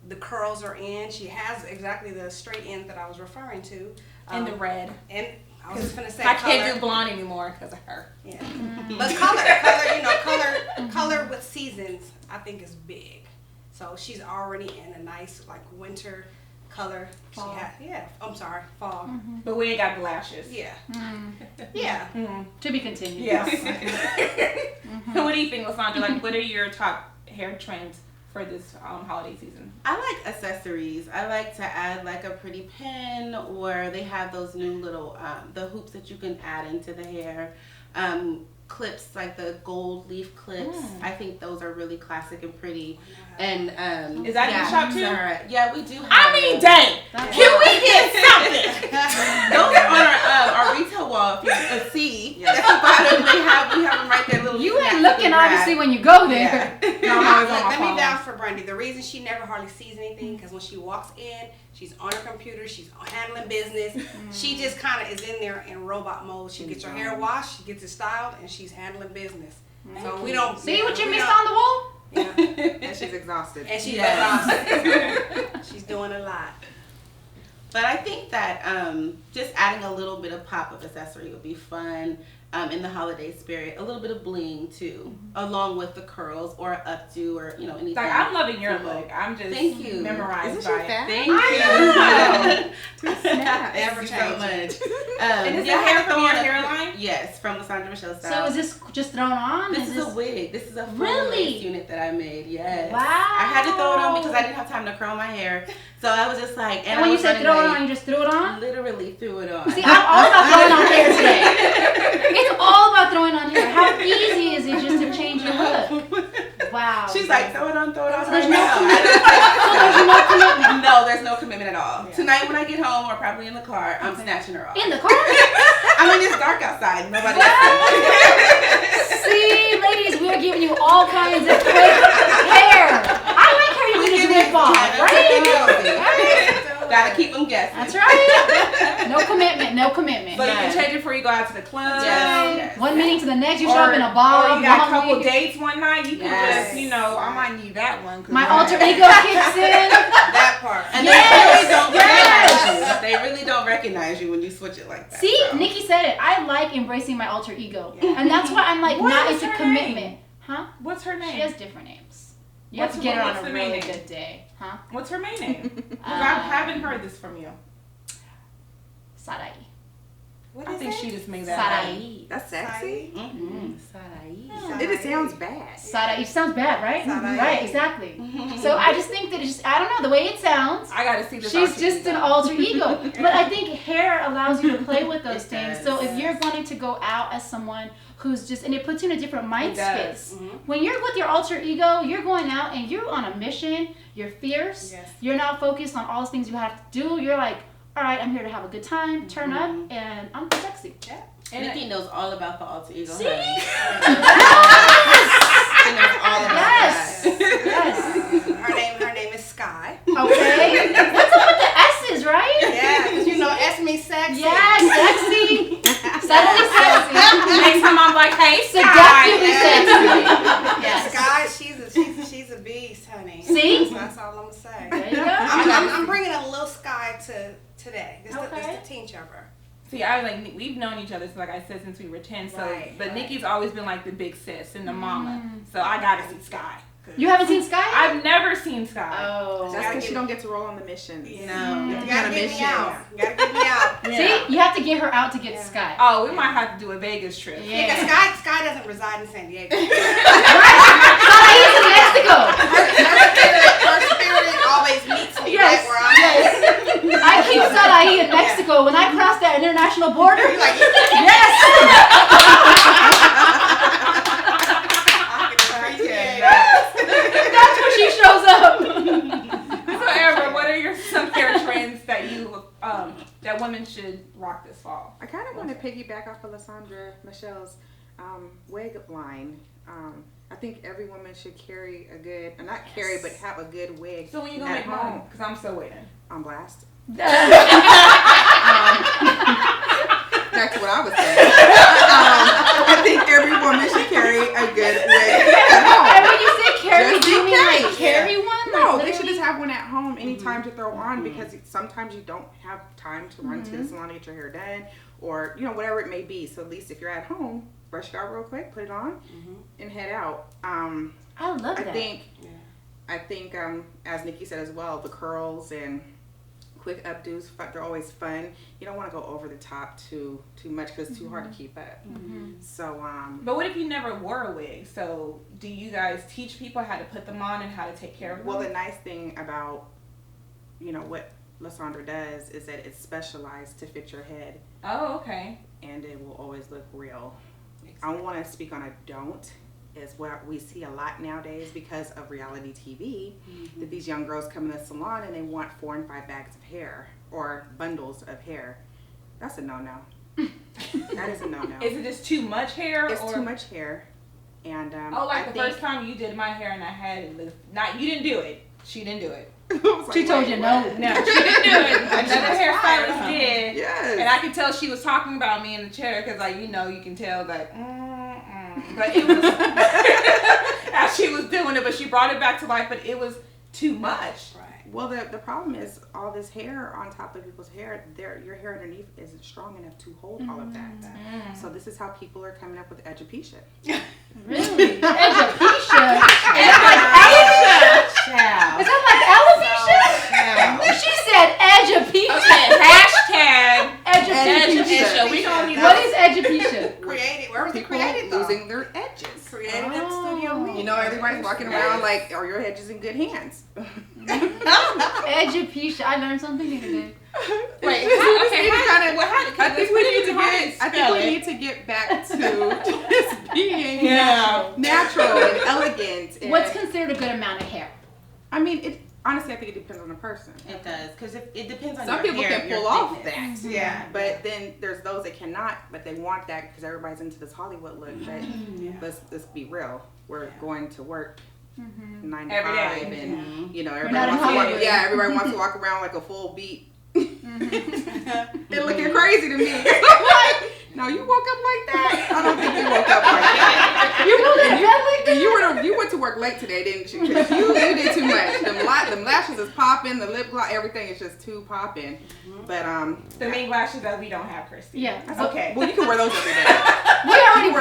The curls are in. She has exactly the straight end that I was referring to. And the red. And I was just gonna say I color. can't do blonde anymore because of her. Yeah, but color with seasons I think is big. So she's already in a nice like winter color Fall. she had. Yeah, I'm sorry, fall. But we ain't got the lashes. Yeah. Mm. Yeah. To be continued. Yes. What do you think, LaSandra? Like, what are your top hair trends for this holiday season? I like accessories. I like to add like a pretty pin, or they have those new little the hoops that you can add into the hair. Clips, like the gold leaf clips. I think those are really classic and pretty. And is that in the shop too? Yeah, we do have dang! Can we get something? Those are on our retail wall. If you see, at the bottom we have them right there. Little You ain't snaps looking you can obviously when you go there. No, I'm always on my Let me phone. vouch for Brandee. The reason she never hardly sees anything because when she walks in, she's on her computer, she's handling business. She just kind of is in there in robot mode. She gets her hair washed, she gets it styled, and she's handling business. So we don't See what you missed on the wall? Yeah. And she's exhausted. And she's exhausted. She's doing a lot. But I think that just adding a little bit of pop of accessory would be fun in the holiday spirit. A little bit of bling too, along with the curls or updo or anything. Like, I'm loving your simple. look. I'm just Thank you. memorized Is this by your it. fat? Thank you. Never Thank you so change. much. And is yeah, the hair I from your thought of- hairline? Yes, from LaSandra Michelle So Style. is this just thrown on? This is a wig. This is a full Really? lace unit that I made. Yes. Wow. I had to throw it on because I didn't have time to curl my hair. So I was just like, And I when you was said running throw it late. on, you just threw it on? Literally threw it on. See, I'm all about throwing on hair today. It's all about throwing on hair. How easy is it just to change your look? Wow. She's like, throw it on So right there's now. no commitment. No, there's no commitment at all. Tonight when I get home, or probably in the car, I'm snatching her off. In the car? I mean, it's dark outside. Nobody else See, ladies, we're giving you all kinds of quick hair. I like how you can just rip off, right? Gotta keep them guessing. That's right. No commitment, no commitment. So you can change it before you go out to the club. Yes. One meeting to the next, you show up in a ball. Or you got a couple dates one night. You can Yes. just, I might need that one. 'Cause My alter ego kicks in. That part. And Yes. they really don't Yes. recognize you. They really don't recognize you when you switch it like that. See, so. Nikki said it. I like embracing my alter ego. And that's why I'm like What not is into her commitment. name? Huh? What's her name? She has different names. You What's- have to get her on what's a the main really name? good day. Huh? What's her main name? 'Cause I haven't heard this from you. Sarai. What I is think it? she just made that up. Sarai. That's sexy. Mm-hmm. It just sounds bad. Sarai. It sounds bad, right? Sarai. Right, exactly. So I just think that it's just, I don't know, the way it sounds, I gotta see this. she's alter just ego. an alter ego. But I think hair allows you to play with those It things. does. So if you're wanting to go out as someone who's just, and it puts you in a different mind It does. space. When you're with your alter ego, you're going out and you're on a mission. You're fierce. Yes. You're not focused on all the things you have to do. You're like, all right, I'm here to have a good time, turn up, and I'm sexy. And Nikki knows all about the alter ego. See? honey. She knows all about Yes. that. Yes. Her name is Sky. Okay. What's up with the S's, right? Yeah, because S means sexy. Yes, sexy. Suddenly sexy. next time I'm like, hey, Seductively Sky. sexy. Yes. Sky, she's a beast, honey. See? That's all I'm gonna say. There you go. I'm bringing a little Sky to today. This Okay. the teach of her. See, I like we've known each other, like I said, since we were 10. So, Right, but right. Nikki's always been like the big sis and the mama. So I gotta see Sky. You haven't seen Sky? I've never seen Sky. Oh. That's because she don't get to roll on the missions. No. You You gotta got a get me mission. out. You gotta get me out. Yeah. See? You have to get her out to get Yeah. Sky. Oh, we might have to do a Vegas trip. Yeah. Because Sky doesn't reside in San Diego. He's in Mexico. Her spirit always meets me Yes. right where I'm at. Yes. I keep Sarai in Mexico. When I cross that international border, You're like, yes. That's where she shows up. So, Amber, what are some hair trends that you that women should rock this fall? I kind of want to piggyback off of LaSandra Michelle's wig line. I think every woman should carry a good, not carry, but have a good wig. So when you gonna at make home. mine? Because I'm still waiting. On blast. That's what I was saying. I think every woman should carry a good wig at home. And when you say carry, Just do you in mean like case. carry one? No, Like they should literally? just have one at home anytime to throw on because sometimes you don't have time to run to the salon to get your hair done or, whatever it may be. So at least if you're at home, brush it out real quick, put it on, and head out. I love that. I think, as Nikki said as well, the curls and quick updos. They're always fun. You don't want to go over the top too much because it's too hard to keep up. So But what if you never wore a wig? So do you guys teach people how to put them on and how to take care of them? Well, the nice thing about what LaSandra does is that it's specialized to fit your head. Oh, okay. And it will always look real. I want to speak on a don't. Is what we see a lot nowadays because of reality TV, that these young girls come in the salon and they want 4 and 5 bags of hair or bundles of hair. That's a no-no. That is a no-no. Is it just too much hair? It's too much hair. And the first time you did my hair and I had it, you didn't do it. She didn't do it. Like, she told you no. No, she didn't do it. Another hairstylist did. Yes. And I could tell she was talking about me in the chair because, you can tell that. But it was as she was doing it, but she brought it back to life. But it was too much. Right. Well, the problem is all this hair on top of people's hair. Your hair underneath isn't strong enough to hold all of that. So this is how people are coming up with alopecia. Really? Alopecia? Is that like alopecia? Is that like alopecia? She said alopecia. Okay, #alopecia. We don't need. What is alopecia? Created. Where was it created though? Losing their edges. Created at Studio Me. Everybody's walking around like, are your edges in good hands? Alopecia. I learned something new today. Wait, I think we need to get back to just being natural and elegant. And What's considered a good amount of hair? I mean, honestly, I think it depends on the person. It does, because it depends on Some your people hair, can your pull off thickness. that. Yeah. But then there's those that cannot, but they want that because everybody's into this Hollywood look. But let's be real. We're going to work 9 to Every 5, day. and everybody not in wants to walk. Hollywood. Yeah, everybody wants to walk around like a full beat. They're looking crazy to me. I'm like, no, you woke up like that? I don't think you woke up like that. You went to work late today, didn't you? Because you did too much. Them lashes is popping, the lip gloss, everything is just too popping. But the MINQ lashes that we don't have, Kristy. Yeah. That's okay. Well, you can wear those every day. We already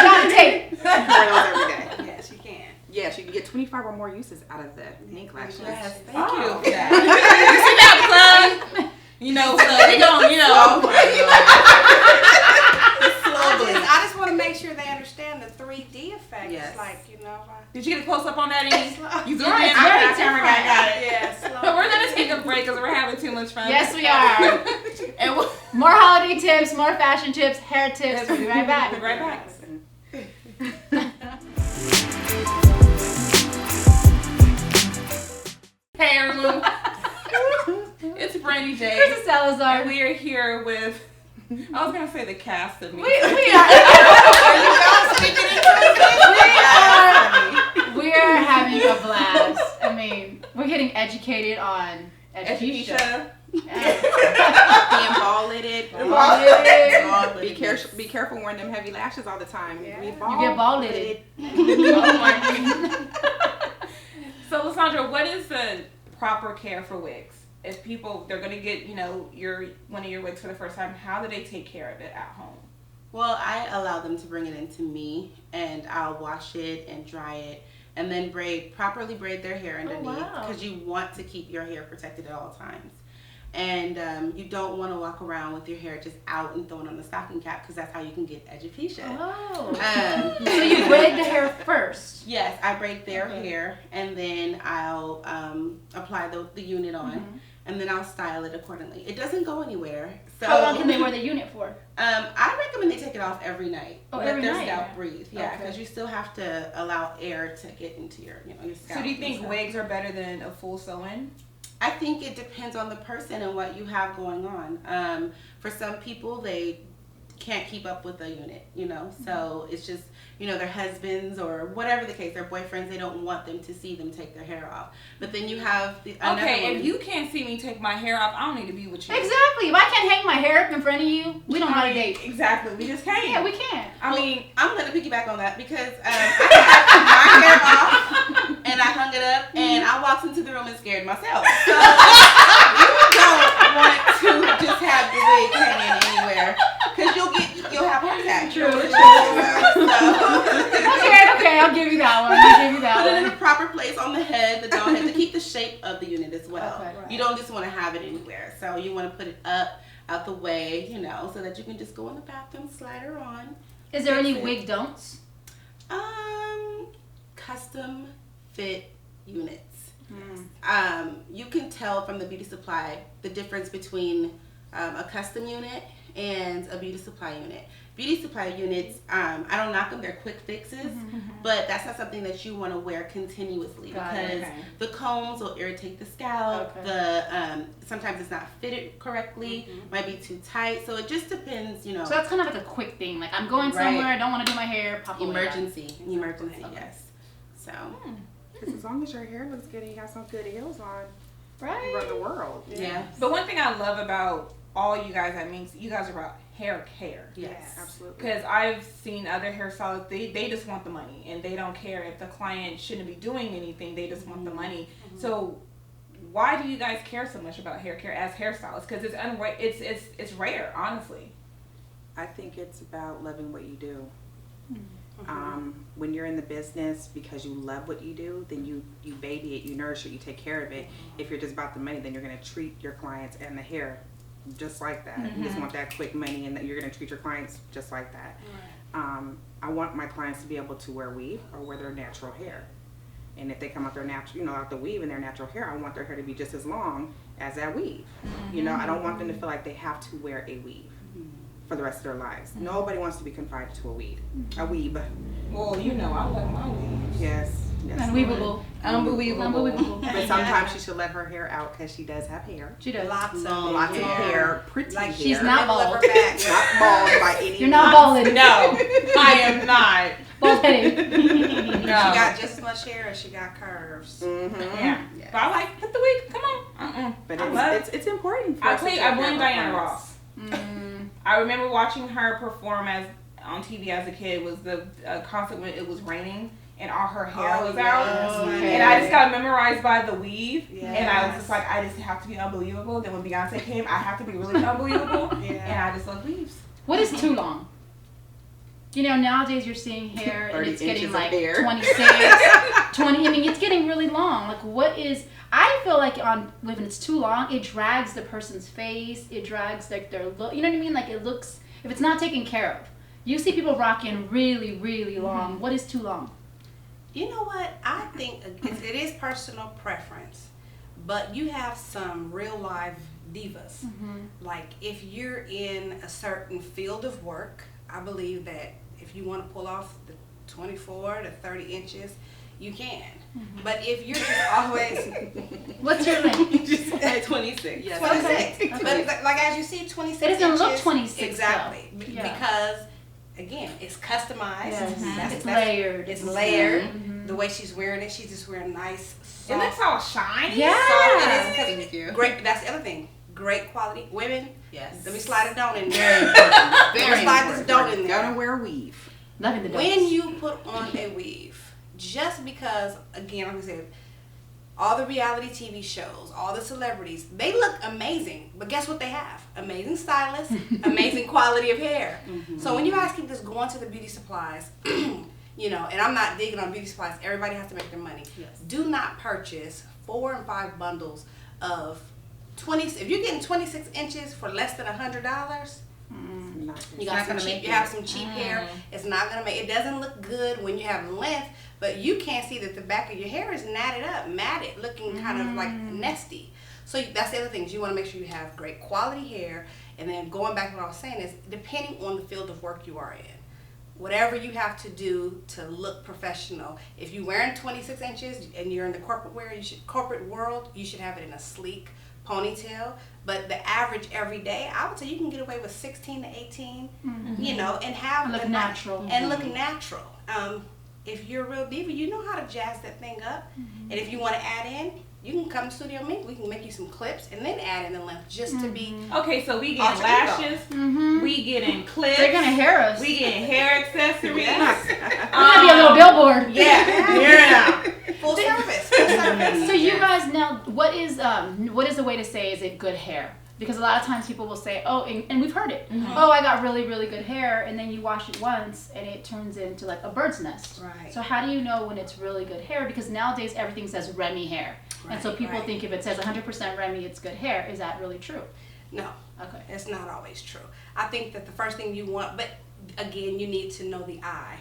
got a tape. You can wear those every day. Yes, you can. Yes, you can get 25 or more uses out of the MINQ lashes. Yes, thank Oh. you for that. You see that, plug? So they don't, I just want to make sure they understand the 3D effect. Yes. It's like, Did you get a close up on that, Amy? You good? Yeah, it's I very got it. Yeah, slow. But we're gonna take a break because we're having too much fun. Yes, we are. And we'll More holiday tips, more fashion tips, hair tips. We'll be right back. We'll be right back. Hey everyone, it's Brandee J. Kristy Salazar. And we are here with, I was gonna say the cast of me. We are having a blast. I mean, we're getting educated on alopecia. Being ball-lidded. Be careful wearing them heavy lashes all the time. Yeah. You get ball-lidded. So LaSandra, what is the proper care for wigs? If they're gonna get, one of your wigs for the first time, how do they take care of it at home? Well, I allow them to bring it into me, and I'll wash it and dry it, and then properly braid their hair underneath, because you want to keep your hair protected at all times. And you don't want to walk around with your hair just out and thrown on the stocking cap, because that's how you can get alopecia. Oh. So you braid the hair first? Yes, I braid their hair, and then I'll apply the unit on, and then I'll style it accordingly. It doesn't go anywhere. So how long can they wear the unit for? I recommend they take it off every night. Oh, Let every their night? scalp breathe. Yeah, Okay. because you still have to allow air to get into your scalp. So do you think and stuff. wigs are better than a full sew-in? I think it depends on the person and what you have going on. For some people, they can't keep up with the unit, so it's just, their husbands or whatever the case, their boyfriends, they don't want them to see them take their hair off. But then you have if you can't see me take my hair off, I don't need to be with you. Exactly. If I can't hang my hair up in front of you, we don't have a date. Exactly. We just can't. Yeah, we can't. I'm going to piggyback on that because I took my hair off and I hung it up and I walked into the room and scared myself. So you don't want to just have the wig hanging anywhere because you'll have heart attack. True. So, Okay, I'll give you that one. put it in a proper place on the head head, the doll head, to keep the shape of the unit as well. Okay. You don't just want to have it anywhere. So you want to put it up, out the way, so that you can just go in the bathroom, slide her on. Is there any wig don'ts? Custom fit units. You can tell from the beauty supply the difference between a custom unit and a beauty supply unit. Beauty supply units, I don't knock them, they're quick fixes, but that's not something that you want to wear continuously because the combs will irritate the scalp. Sometimes it's not fitted correctly, might be too tight, so it just depends, So that's kind of like a quick thing. Like I'm going somewhere, I don't want to do my hair, pop emergency, yes. So, because as long as your hair looks good and you got some good heels on, right, you run the world. Yeah. But one thing I love about all you guys at MINQ, you guys are about hair care. Yes, absolutely. Because I've seen other hairstylists, they just want the money and they don't care if the client shouldn't be doing anything. They just want the money. So why do you guys care so much about hair care as hairstylists? Because it's rare, honestly. I think it's about loving what you do. When you're in the business because you love what you do, then you baby it, you nourish it, you take care of it. If you're just about the money, then you're going to treat your clients and the hair just like that. You just want that quick money, and that you're going to treat your clients just like that. I want my clients to be able to wear weave or wear their natural hair. And if they come out their natural, out the weave and their natural hair, I want their hair to be just as long as that weave. I don't want them to feel like they have to wear a weave for the rest of their lives. Nobody wants to be confined to a weave. Well, I love my weave. Yes. Unweavable. Unbelievable. But sometimes she should let her hair out because she does have hair. She does. Lots of hair, pretty hair. She's not bald. Not bald by any means. You're not balded. No, I am not. Bald-headed. No. She got just as much hair as she got curves. Yeah. Yes. But I like, put the wig, come on. But it's important for I us to blame Diana Ross. I remember watching her perform on TV as a kid. Was the concert when it was raining and all her hair was out. And I just got memorized by the weave. And I was just like, I just have to be unbelievable. Then when Beyonce came, I have to be really unbelievable. And I just love weaves. What is too long? Nowadays you're seeing hair and it's getting like 26, 20. I mean, it's getting really long. Like, what is... I feel like when it's too long, it drags the person's face. It drags like their look. You know what I mean? Like it looks... If it's not taken care of. You see people rocking really, really long. What is too long? You know what? I think it is personal preference. But you have some real live divas. Like if you're in a certain field of work, I believe that if you want to pull off the 24 to 30 inches, you can. But if you're just always... What's your length? Just at 26. Yes. 26. Okay. But like as you see, 26 it doesn't inches, look 26. Exactly. Because, again, it's customized. Yes. It's layered. It's layered. The way she's wearing it, she's just wearing nice, soft. It looks all shiny. Yeah. Soft. Thank you. Great. That's the other thing. Great quality. Women, yes. Let me slide it down in Very there. important. Very Let me slide this important. down in there. Gotta wear a weave. Loving the When you put on a weave, just because, again, like I said, all the reality TV shows, all the celebrities, they look amazing. But guess what they have? Amazing stylists, amazing quality of hair. So when you guys keep just going to the beauty supplies, and I'm not digging on beauty supplies, everybody has to make their money. Yes. Do not purchase 4 and 5 bundles of 20. If you're getting 26 inches for less than $100, you have some cheap hair. It's not gonna make. It doesn't look good when you have length, but you can't see that the back of your hair is matted, looking kind of like nesty. So that's the other thing. You want to make sure you have great quality hair. And then going back to what I was saying is, depending on the field of work you are in, whatever you have to do to look professional. If you're wearing 26 inches and you're in the corporate world, you should have it in a sleek ponytail. But the average everyday, I would say you can get away with 16 to 18, and have look natural. And look natural. If you're a real diva, you know how to jazz that thing up. And if you want to add in, you can come to Studio MINQ. We can make you some clips and then add in the length just to be. Okay, so we getting lashes, we getting clips. They're gonna hair us. We getting hair accessories. We're gonna be a little billboard. Yeah. Full service. So you guys now, what is the way to say is it good hair? Because a lot of times people will say, oh, and we've heard it, oh, I got really, really good hair, and then you wash it once and it turns into like a bird's nest. Right. So how do you know when it's really good hair? Because nowadays everything says Remy hair. Right, and so people think if it says 100% Remy, it's good hair. Is that really true? No. Okay. It's not always true. I think that the first thing you want, but again, you need to know the eye.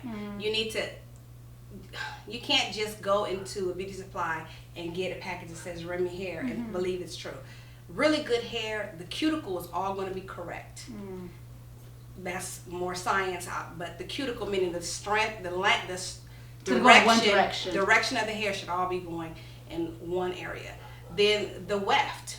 You can't just go into a beauty supply and get a package that says Remy hair and believe it's true. Really good hair, the cuticle is all going to be correct. That's more science, but the cuticle, meaning the strength, the length, the direction of the hair should all be going in one area. Then the weft,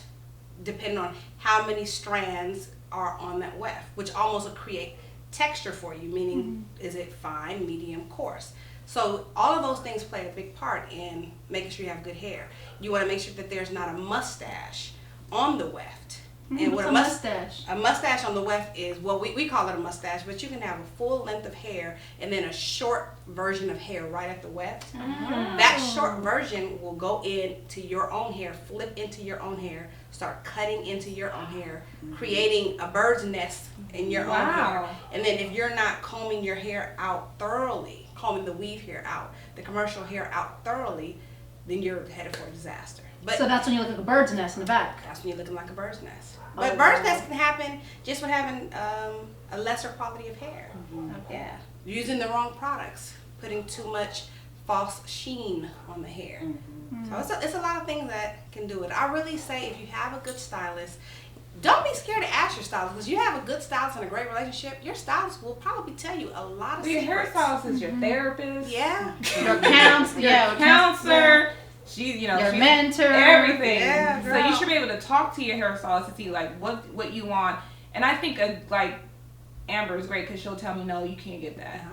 depending on how many strands are on that weft, which almost will create texture for you, meaning is it fine, medium, coarse. So all of those things play a big part in making sure you have good hair. You want to make sure that there's not a mustache on the weft. And what's a mustache? A mustache on the weft is, well, we call it a mustache, but you can have a full length of hair and then a short version of hair right at the weft. That short version will go into your own hair, flip into your own hair, start cutting into your own hair, creating a bird's nest in your own hair. And then if you're not combing your hair out thoroughly, combing the weave hair out, the commercial hair out thoroughly, then you're headed for a disaster. But so that's when you look like a bird's nest in the back. That's when you're looking like a bird's nest. But bird's nest can happen just with having a lesser quality of hair. Yeah, using the wrong products, putting too much false sheen on the hair. So it's a lot of things that can do it. I really say if you have a good stylist, don't be scared to ask your stylist, because you have a good stylist and a great relationship, your stylist will probably tell you a lot of secrets. Your hairstylist is your therapist. Yeah. Your counselor. She's, your mentor, everything. Yeah, so you should be able to talk to your hairstylist to see like what you want. And I think like Amber is great because she'll tell me, no, you can't get that.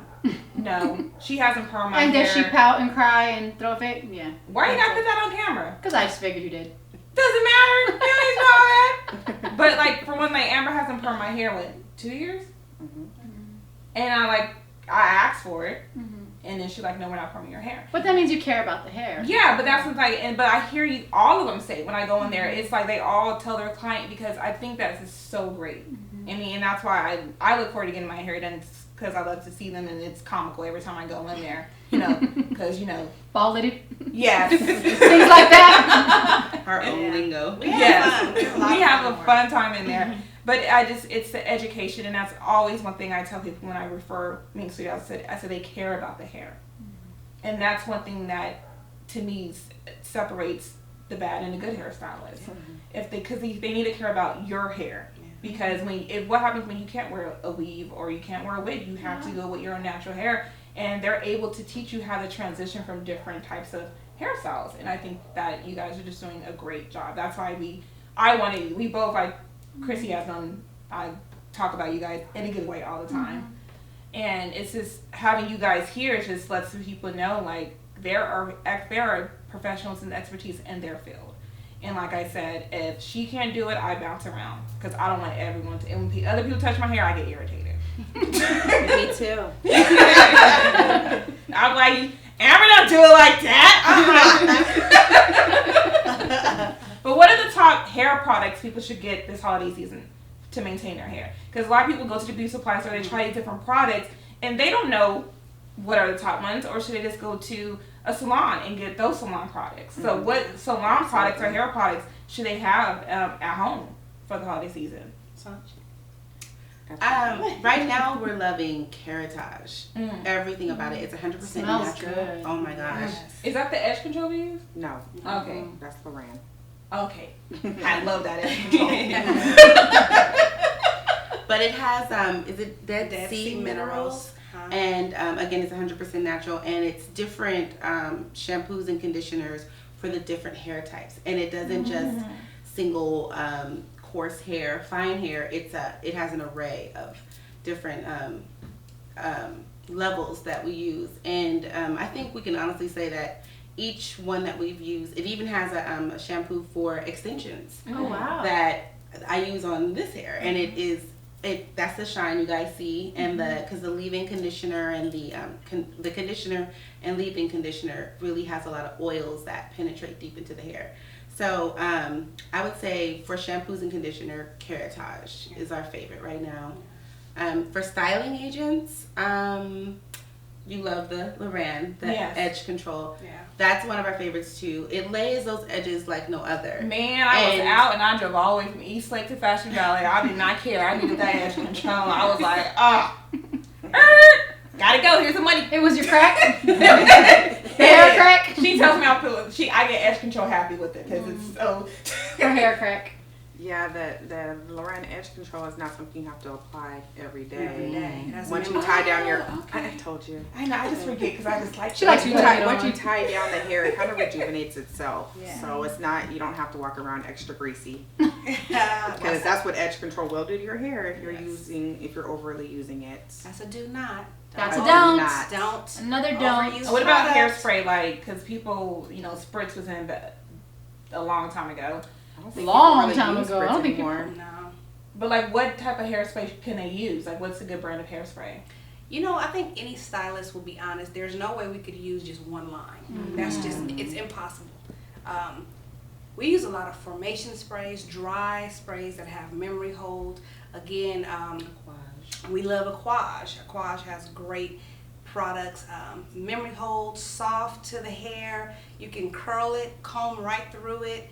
No, she hasn't permed my hair. And does she pout and cry and throw a fit? Yeah. Why you gotta put that on camera? Because I just figured you did. Doesn't matter. Feelings and all that. But like for one, like Amber hasn't permed my hair in 2 years, and I asked for it. And then she's like, no, we're not perming your hair. But that means you care about the hair. Yeah, but that's like, but I hear you, all of them say when I go in there, it's like they all tell their client, because I think that is so great. I mean, and that's why I look forward to getting my hair done, because I love to see them, and it's comical every time I go in there, because, ball-lidded. Yes. Things like that. Our own lingo. Yes. We have a fun time in there. But it's the education, and that's always one thing I tell people when I refer MINQ Studios. I said they care about the hair. And that's one thing that, to me, separates the bad and the good hairstylist. Because they need to care about your hair. Because what happens when you can't wear a weave or you can't wear a wig, you have to go with your own natural hair. And they're able to teach you how to transition from different types of hairstyles. And I think that you guys are just doing a great job. That's why we both, Kristy has known, I talk about you guys in a good way all the time. And it's just having you guys here just lets people know like there are professionals and expertise in their field. And like I said, if she can't do it, I bounce around, because I don't want everyone to. And when other people touch my hair, I get irritated. Me too. I'm like, Amber, don't do it like that. But what are the top hair products people should get this holiday season to maintain their hair? Because a lot of people go to the beauty supply store, they try different products, and they don't know what are the top ones, or should they just go to a salon and get those salon products? So what salon products or hair products should they have at home for the holiday season? Right now we're loving Keratage. Everything about it. It's 100% natural. Good. Oh my gosh. Is that the edge control we use? No. Okay. That's Loran. Okay. I love that edge control. But it has, is it Dead Sea minerals? And again, it's 100% natural, and it's different shampoos and conditioners for the different hair types. And it doesn't just single coarse hair, fine hair. It has an array of different levels that we use. And I think we can honestly say that each one that we've used, it even has a shampoo for extensions. Oh wow! That I use on this hair, and that's the shine you guys see, and because the leave-in conditioner and the conditioner and leave-in conditioner really has a lot of oils that penetrate deep into the hair. So I would say for shampoos and conditioner, Keratage is our favorite right now. For styling agents, you love the Loran, the edge control. Yeah. That's one of our favorites too. It lays those edges like no other. Man, I was out and I drove all the way from East Lake to Fashion Valley. I did not care. I needed that edge control. I was like, gotta go. Here's the money. It was your crack? Hair crack? She tells me I get edge control happy with it because it's so. Her hair crack. Yeah, the Loran edge control is not something you have to apply every day. That's once you tie down your, I told you. I know. I just forget because I just like. Once you tie down the hair, it kind of rejuvenates itself. Yeah. So it's not. You don't have to walk around extra greasy. Because that's what edge control will do to your hair if you're overly using it. That's a do not. That's a don't. Don't. Another don't. What about hairspray? Like, because people, Spritz was in a long time ago. Long time ago. I don't think anymore. No. But like, what type of hairspray can they use? Like, what's a good brand of hairspray? I think any stylist will be honest. There's no way we could use just one line. Mm-hmm. That's it's impossible. We use a lot of formation sprays, dry sprays that have memory hold. Again, we love Aquage. Aquage has great products. Memory hold, soft to the hair. You can curl it, comb right through it.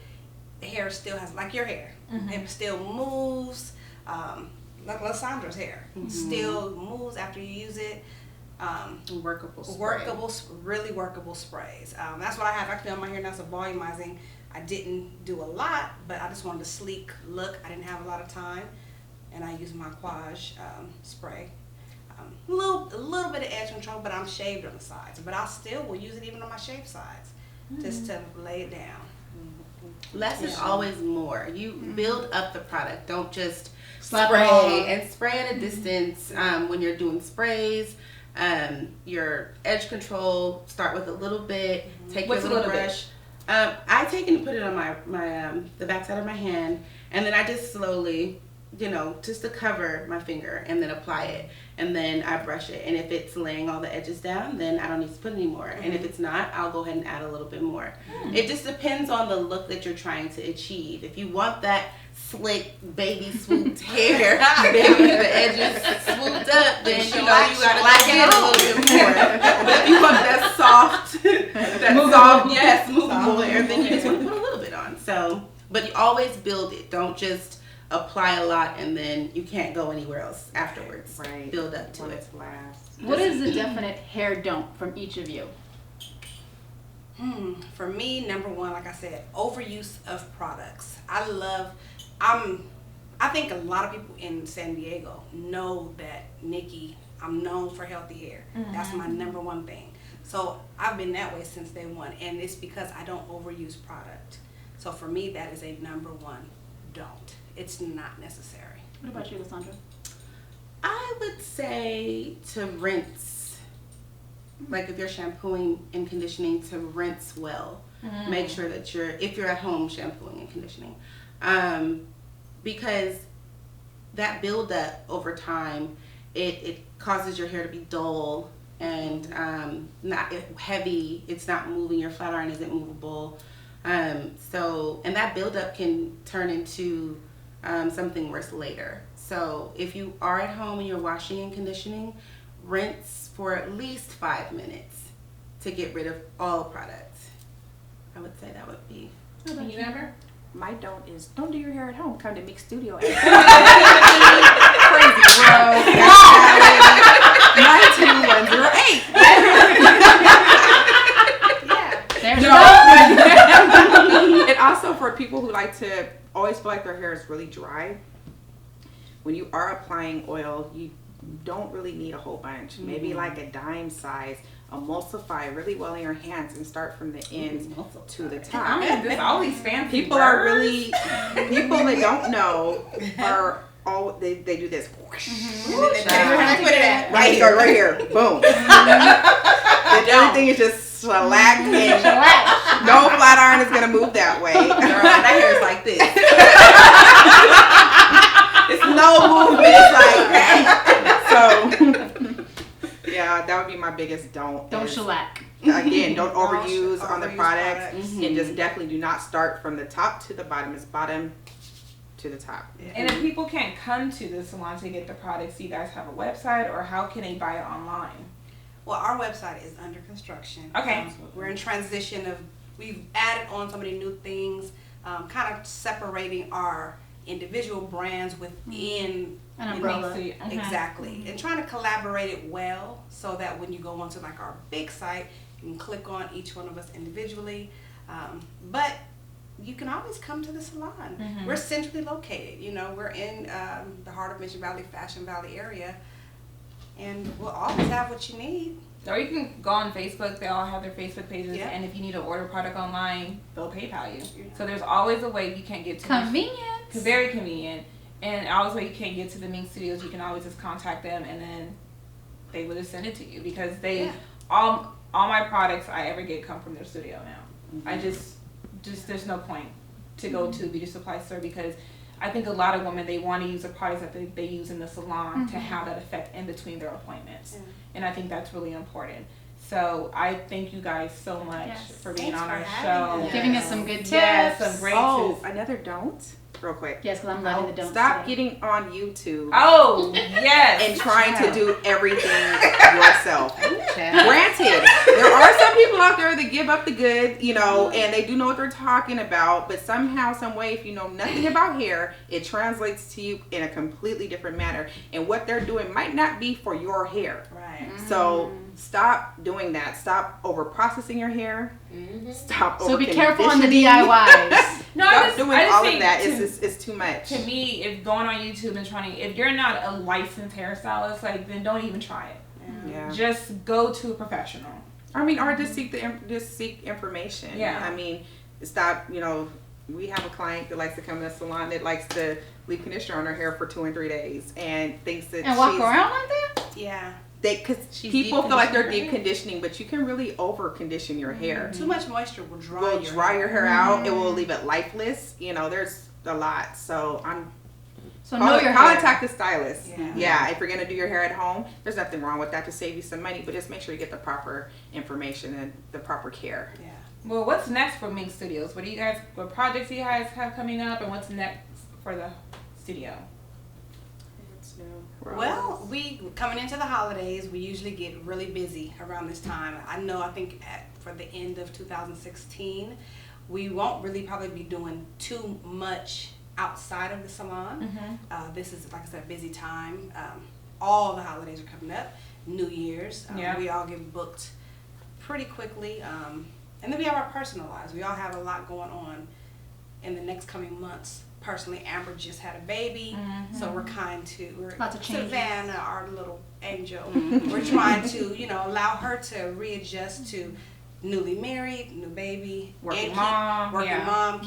The hair still has, like your hair, it still moves, like LaSandra's hair, still moves after you use it. Really workable sprays. That's what I have actually on my hair now, so volumizing. I didn't do a lot, but I just wanted a sleek look. I didn't have a lot of time, and I used my Aquage spray. A little bit of edge control, but I'm shaved on the sides, but I still will use it even on my shaved sides, just to lay it down. Less is always more. You build up the product. Don't just spray and spray at a distance. When you're doing sprays, your edge control, start with a little bit. Take your little brush. I take and put it on my the backside of my hand, and then I just slowly, just to cover my finger, and then apply it, and then I brush it. And if it's laying all the edges down, then I don't need to put any more. And if it's not, I'll go ahead and add a little bit more. It just depends on the look that you're trying to achieve. If you want that slick baby swooped hair, baby the edges swooped up, then you gotta like it a little bit more. But if you want that soft, movable hair, then you just want to put a little bit on. So, but you always build it. Don't just apply a lot and then you can't go anywhere else afterwards. Right. Build up to it. What is the definite hair don't from each of you? For me, number one, like I said, overuse of products. I think a lot of people in San Diego know that Nikki, I'm known for healthy hair. That's my number one thing. So I've been that way since day one, and it's because I don't overuse product. So for me, that is a number one don't. It's not necessary. What about you, LaSandra? I would say to rinse. Like if you're shampooing and conditioning, to rinse well. Make sure that if you're at home shampooing and conditioning. Because that buildup over time, it causes your hair to be dull and not heavy. It's not moving. Your flat iron isn't movable. And that buildup can turn into something worse later. So if you are at home and you're washing and conditioning, rinse for at least 5 minutes to get rid of all products. I would say that would be. You never? My don't is don't do your hair at home. Come to MINQ Studios. Crazy, bro. 92108. There's And also for people who like to always feel like their hair is really dry, when you are applying oil, you don't really need a whole bunch. Maybe like a dime size. Emulsify really well in your hands and start from the ends to the top. All these fancy people words. are really people that don't know are all they do this. Right here, boom. Everything is just shellac and no flat iron is gonna move that way. Girl, that hair is like this. It's no movement. It's like so. Yeah, that would be my biggest don't. Don't shellac. Again, don't overuse on the products. Mm-hmm. And just definitely do not start from the top to the bottom. It's bottom to the top. Yeah. And if people can't come to the salon to get the products, do you guys have a website, or how can they buy it online? Well, our website is under construction. Okay. We're in transition of, we've added on so many new things, kind of separating our individual brands within an umbrella. Exactly. And trying to collaborate it well so that when you go onto like our big site, you can click on each one of us individually. But you can always come to the salon. We're centrally located. You know, we're in the heart of Mission Valley, Fashion Valley area. And we'll always have what you need. Or you can go on Facebook. They all have their Facebook pages. Yeah. And if you need to order product online, they'll PayPal you. Yeah. So there's always a way you can't get to Convenient. Very convenient. And always way you can't get to the MINQ Studios, you can always just contact them, and then they will just send it to you, because they all my products I ever get come from their studio now. I just there's no point to go to a beauty supply store, because I think a lot of women, they want to use the products that they use in the salon to have that effect in between their appointments. And I think that's really important. So I thank you guys so much for being on our show. Giving us some good tips. Yes, some great tips. Another don't. Real quick. Yes, because I'm loving the don't. Stop getting on YouTube. Oh, yes. And trying to do everything yourself. Granted, there are some people out there that give up the good, you know, and they do know what they're talking about, but somehow, some way, if you know nothing about hair, it translates to you in a completely different manner. And what they're doing might not be for your hair. Right. So stop doing that. Stop over processing your hair. Stop over So be careful on the DIYs. No, Stop doing all of that. To, it's too much. To me, if going on YouTube and trying to, if you're not a licensed hairstylist, like, then don't even try it. Yeah. Just go to a professional. I mean, or just seek information. Yeah. I mean, stop. You know, we have a client that likes to come to the salon that likes to leave conditioner on her hair for 2 and 3 days and thinks that and walk around like that. Yeah. Because people feel like they're deep conditioning, but you can really over condition your hair. Too much moisture will dry your hair out. It will leave it lifeless. You know, there's a lot. So contact the stylist. Yeah, if you're gonna do your hair at home, there's nothing wrong with that to save you some money, but just make sure you get the proper information and the proper care. Yeah. Well, what's next for MINQ Studios? What projects do you guys have coming up, and what's next for the studio? Well, we coming into the holidays, we usually get really busy around this time. I think for the end of 2016, we won't really probably be doing too much outside of the salon. This is, like I said, a busy time. All the holidays are coming up. New Year's, we all get booked pretty quickly. And then we have our personal lives. We all have a lot going on in the next coming months. Personally, Amber just had a baby, so we're lots of changes. Savannah, our little angel. We're trying to, allow her to readjust to newly married, new baby, working mom,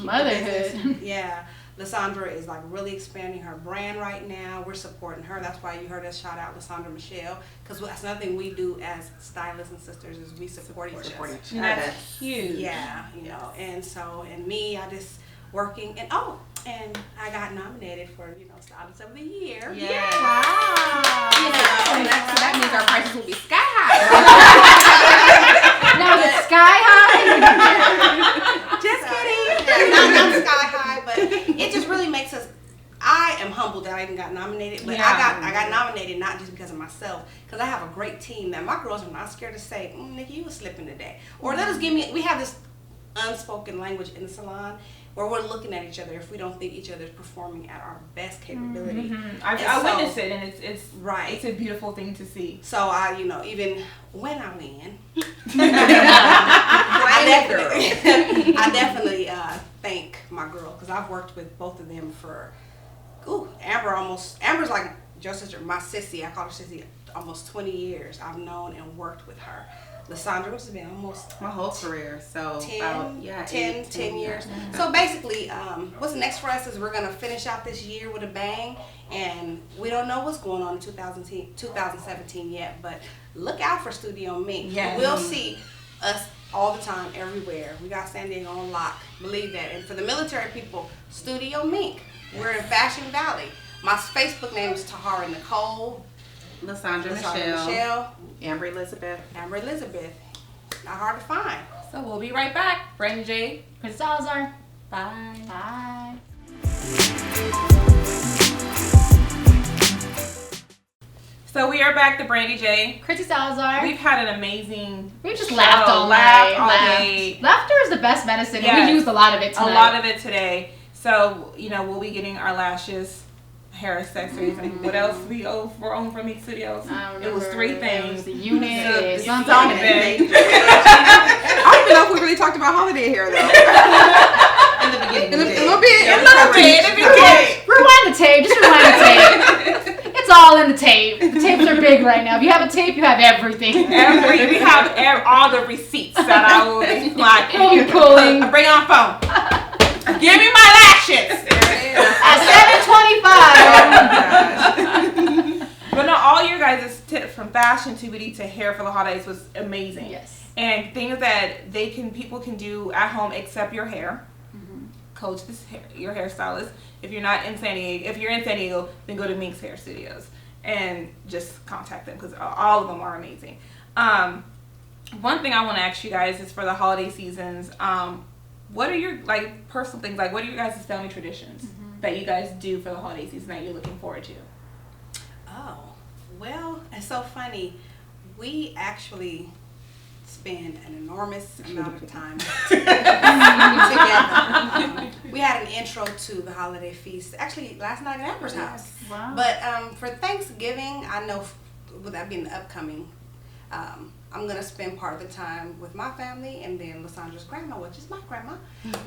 motherhood. Yeah. LaSandra is like really expanding her brand right now. We're supporting her. That's why you heard us shout out LaSandra Michelle, because that's another thing we do as stylists and sisters is we support each other. That's huge. Yeah, and me, I just working and I got nominated for Stylist of the Year. Yeah. Wow. So that means our prices will be sky high. Now it's sky high. Just kidding. Not sky high, but it just really makes us. I am humbled that I even got nominated, but I got nominated not just because of myself, because I have a great team that my girls are not scared to say, Nikki, you were slipping today, or we have this unspoken language in the salon where we're looking at each other if we don't think each other is performing at our best capability. I witnessed it, and it's right. It's a beautiful thing to see. So even when I win, I definitely thank my girl, because I've worked with both of them for Amber's like your sister, my sissy. I call her sissy. Almost 20 years I've known and worked with her. LaSandra, which has been almost my whole career, so 10 years. So basically, what's next for us is we're gonna finish out this year with a bang, and we don't know what's going on in 2017 yet, but look out for Studio MINQ. Yes. We'll see us all the time, everywhere. We got San Diego on lock, believe that. And for the military people, Studio MINQ. We're in Fashion Valley. My Facebook name is Tahara Nicole. LaSandra Michelle. Amber Elizabeth. not hard to find. So we'll be right back. Brandee J, Kristy Salazar. Bye. Bye. So we are back to Brandee J. Kristy Salazar. We've had an amazing We just show. laughed all Laughed night. all Laughed. day. Laughter is the best medicine. Yes. We used a lot of it tonight. A lot of it today. So, we'll be getting our lashes, hair accessories, and what else we own from MINQ Studios? It was 3 things. It was the unit. The something. I don't even know if we really talked about holiday hair though. In the beginning. A little A bit. little bit. Rewind the tape. Just rewind the tape. It's all in the tape. The tapes are big right now. If you have a tape, you have everything. We have all the receipts that I will be like. We'll be pulling. Bring on phone. Give me my lashes. At 7:25. But no, all your guys' tips from fashion to beauty to hair for the holidays was amazing. Yes. And things that people can do at home except your hair. Coach your hairstylist. If you're in San Diego, then go to MINQ Hair Studios and just contact them because all of them are amazing. One thing I want to ask you guys is for the holiday seasons, what are your personal things? What are your guys' family traditions that you guys do for the holiday season that you're looking forward to? Oh, well, it's so funny. We actually spend an enormous amount of time together. We had an intro to the holiday feast actually last night at Amber's house. Wow. But for Thanksgiving, I know with that being the upcoming, I'm going to spend part of the time with my family, and then LaSandra's grandma, which is my grandma,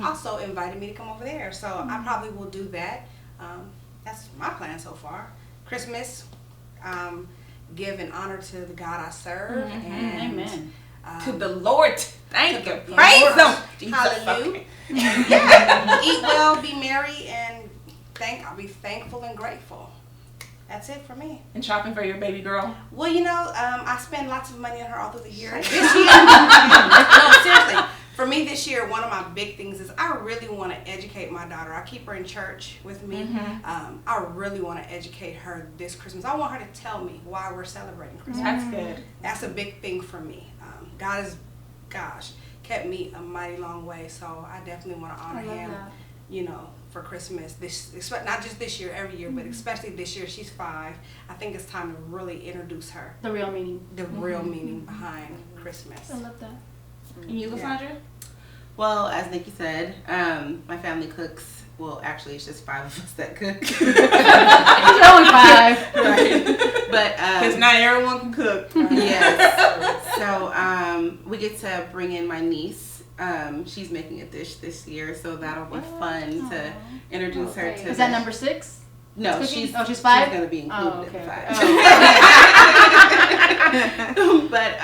also invited me to come over there. So I probably will do that. That's my plan so far. Christmas, give an honor to the God I serve. And, Amen. To the Lord, thank you, praise Him. Hallelujah. Yeah, eat well, be merry, and I'll be thankful and grateful. That's it for me. And shopping for your baby girl. Well, I spend lots of money on her all through the year. This year, no, seriously. For me this year, one of my big things is I really want to educate my daughter. I keep her in church with me. I really want to educate her this Christmas. I want her to tell me why we're celebrating Christmas. That's good. That's a big thing for me. God has, kept me a mighty long way. So I definitely want to honor Him, for Christmas. Not just this year, every year, but especially this year. She's 5. I think it's time to really introduce her. The real meaning. The real meaning behind Christmas. I love that. And you, LaSandra? Well, as Nikki said, my family cooks. Well, actually, it's just 5 of us that cook. It's only 5. Right. But Because not everyone can cook. Yes. So we get to bring in my niece. She's making a dish this year, so that'll be fun to introduce her to. Is that number 6? No, she's 5. She's gonna be included in the 5. But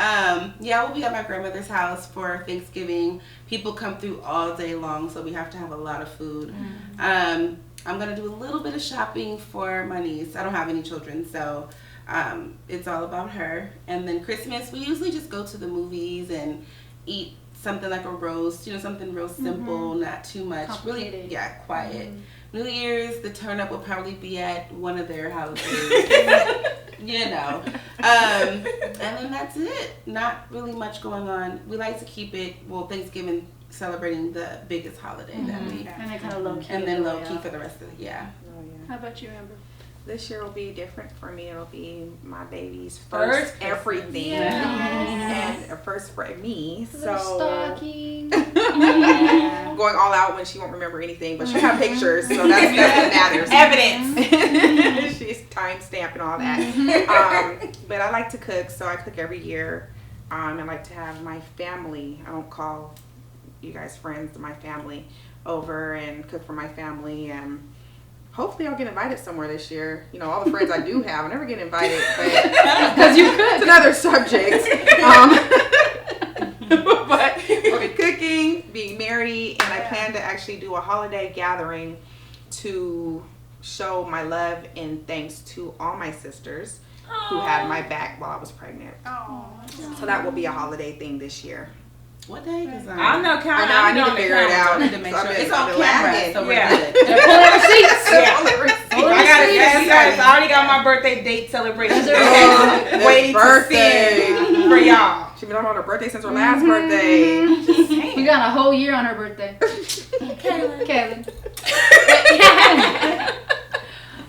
we'll be at my grandmother's house for Thanksgiving. People come through all day long, so we have to have a lot of food. I'm gonna do a little bit of shopping for my niece. I don't have any children, so it's all about her. And then Christmas, we usually just go to the movies and eat something like a roast, something real simple, not too much. Really, quiet. New Year's, the turn up will probably be at one of their houses. And then that's it. Not really much going on. We like to keep it, Thanksgiving celebrating the biggest holiday that we And then kind of low key. and then low key for the rest of the Oh, How about you, Amber? This year will be different for me. It'll be my baby's first everything. Yes. And a first for me. Little So stocking. going all out when she won't remember anything, but she'll have pictures, so that's what matters. Evidence. She's time stamped and all that. But I like to cook, so I cook every year. I like to have my family. I don't call you guys friends, my family over and cook for my family. And hopefully I'll get invited somewhere this year. All the friends I do have, I never get invited, but because you could. It's another subject. But we'll be cooking, being married, and I plan to actually do a holiday gathering to show my love and thanks to all my sisters who had my back while I was pregnant. So that will be a holiday thing this year. What day is that? I know, I need to figure it out. I need to make sure it's on I'm camera, lagging. so we're Yeah. good. Pulling receipts. I already got my birthday date celebration. That's Waiting to birthday. see for y'all. She's been on her birthday since her last birthday. Just saying. We got a whole year on her birthday. Calynn.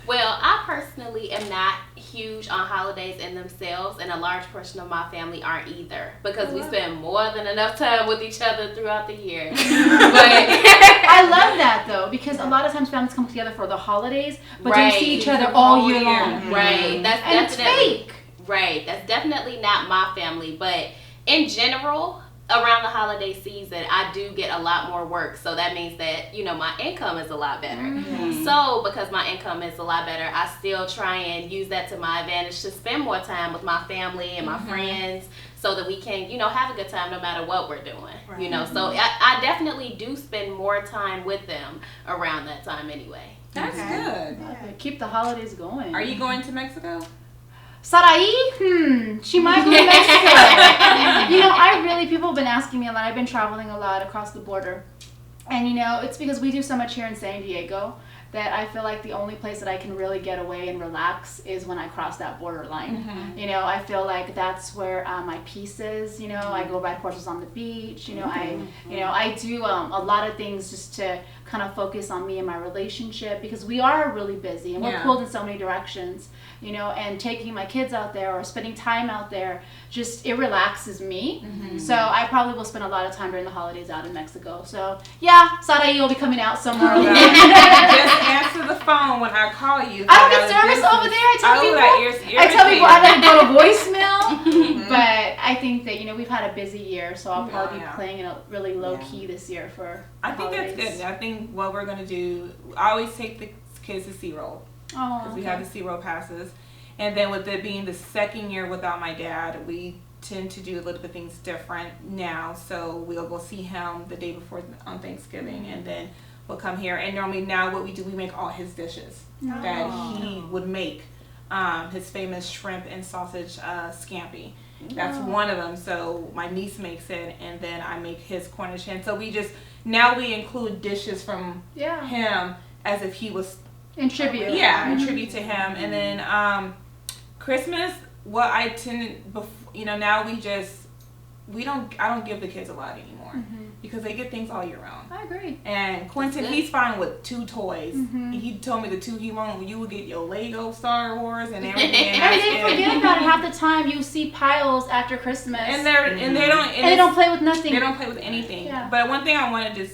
Well, I personally am not huge on holidays in themselves, and a large portion of my family aren't either, because we spend more than enough time with each other throughout the year. But I love that though, because a lot of times families come together for the holidays, but they see each other all year long. Right. That's and definitely it's fake. Right. That's definitely not my family, but in general, around the holiday season, I do get a lot more work. So that means that, you know, my income is a lot better. Mm-hmm. So because my income is a lot better, I still try and use that to my advantage to spend more time with my family and my friends, so that we can, you know, have a good time no matter what we're doing. Right. You know, so I definitely do spend more time with them around that time anyway. That's good. Keep the holidays going. Are you going to Mexico? Sarai? She might go to Mexico. You know, people have been asking me a lot. I've been traveling a lot across the border. And, you know, it's because we do so much here in San Diego that I feel like the only place that I can really get away and relax is when I cross that borderline. Mm-hmm. You know, I feel like that's where my peace is. You know, I go ride horses on the beach. You know, I do a lot of things just to kind of focus on me and my relationship, because we are really busy and we're pulled in so many directions. You know, and taking my kids out there or spending time out there, it relaxes me. Mm-hmm. So I probably will spend a lot of time during the holidays out in Mexico. So yeah, Sarai will be coming out somewhere. Just answer the phone when I call you. I don't get service over there. I tell people I let it go to voicemail. But I think that, you know, we've had a busy year, so I'll probably be playing it really low key this year for I think holidays. That's good. I think what we're gonna do, I always take the kids to SeaWorld. Because we have the SeaWorld passes. And then with it being the second year without my dad, we tend to do a little bit things different now. So we'll go see him the day before on Thanksgiving, and then we'll come here. And normally now what we do, we make all his dishes that he would make. His famous shrimp and sausage scampi. That's one of them. So my niece makes it, and then I make his Cornish hen. So we include dishes from him as if he was in tribute. In tribute to him. And then Christmas, what I tend, now I don't give the kids a lot anymore because they get things all year round. I agree. And Quentin, he's fine with 2 toys. He told me the 2 he wants, you would get your Lego Star Wars and everything. I mean, they forget about it half the time. You see piles after Christmas, and they don't play with nothing. They don't play with anything. Yeah. But one thing I want to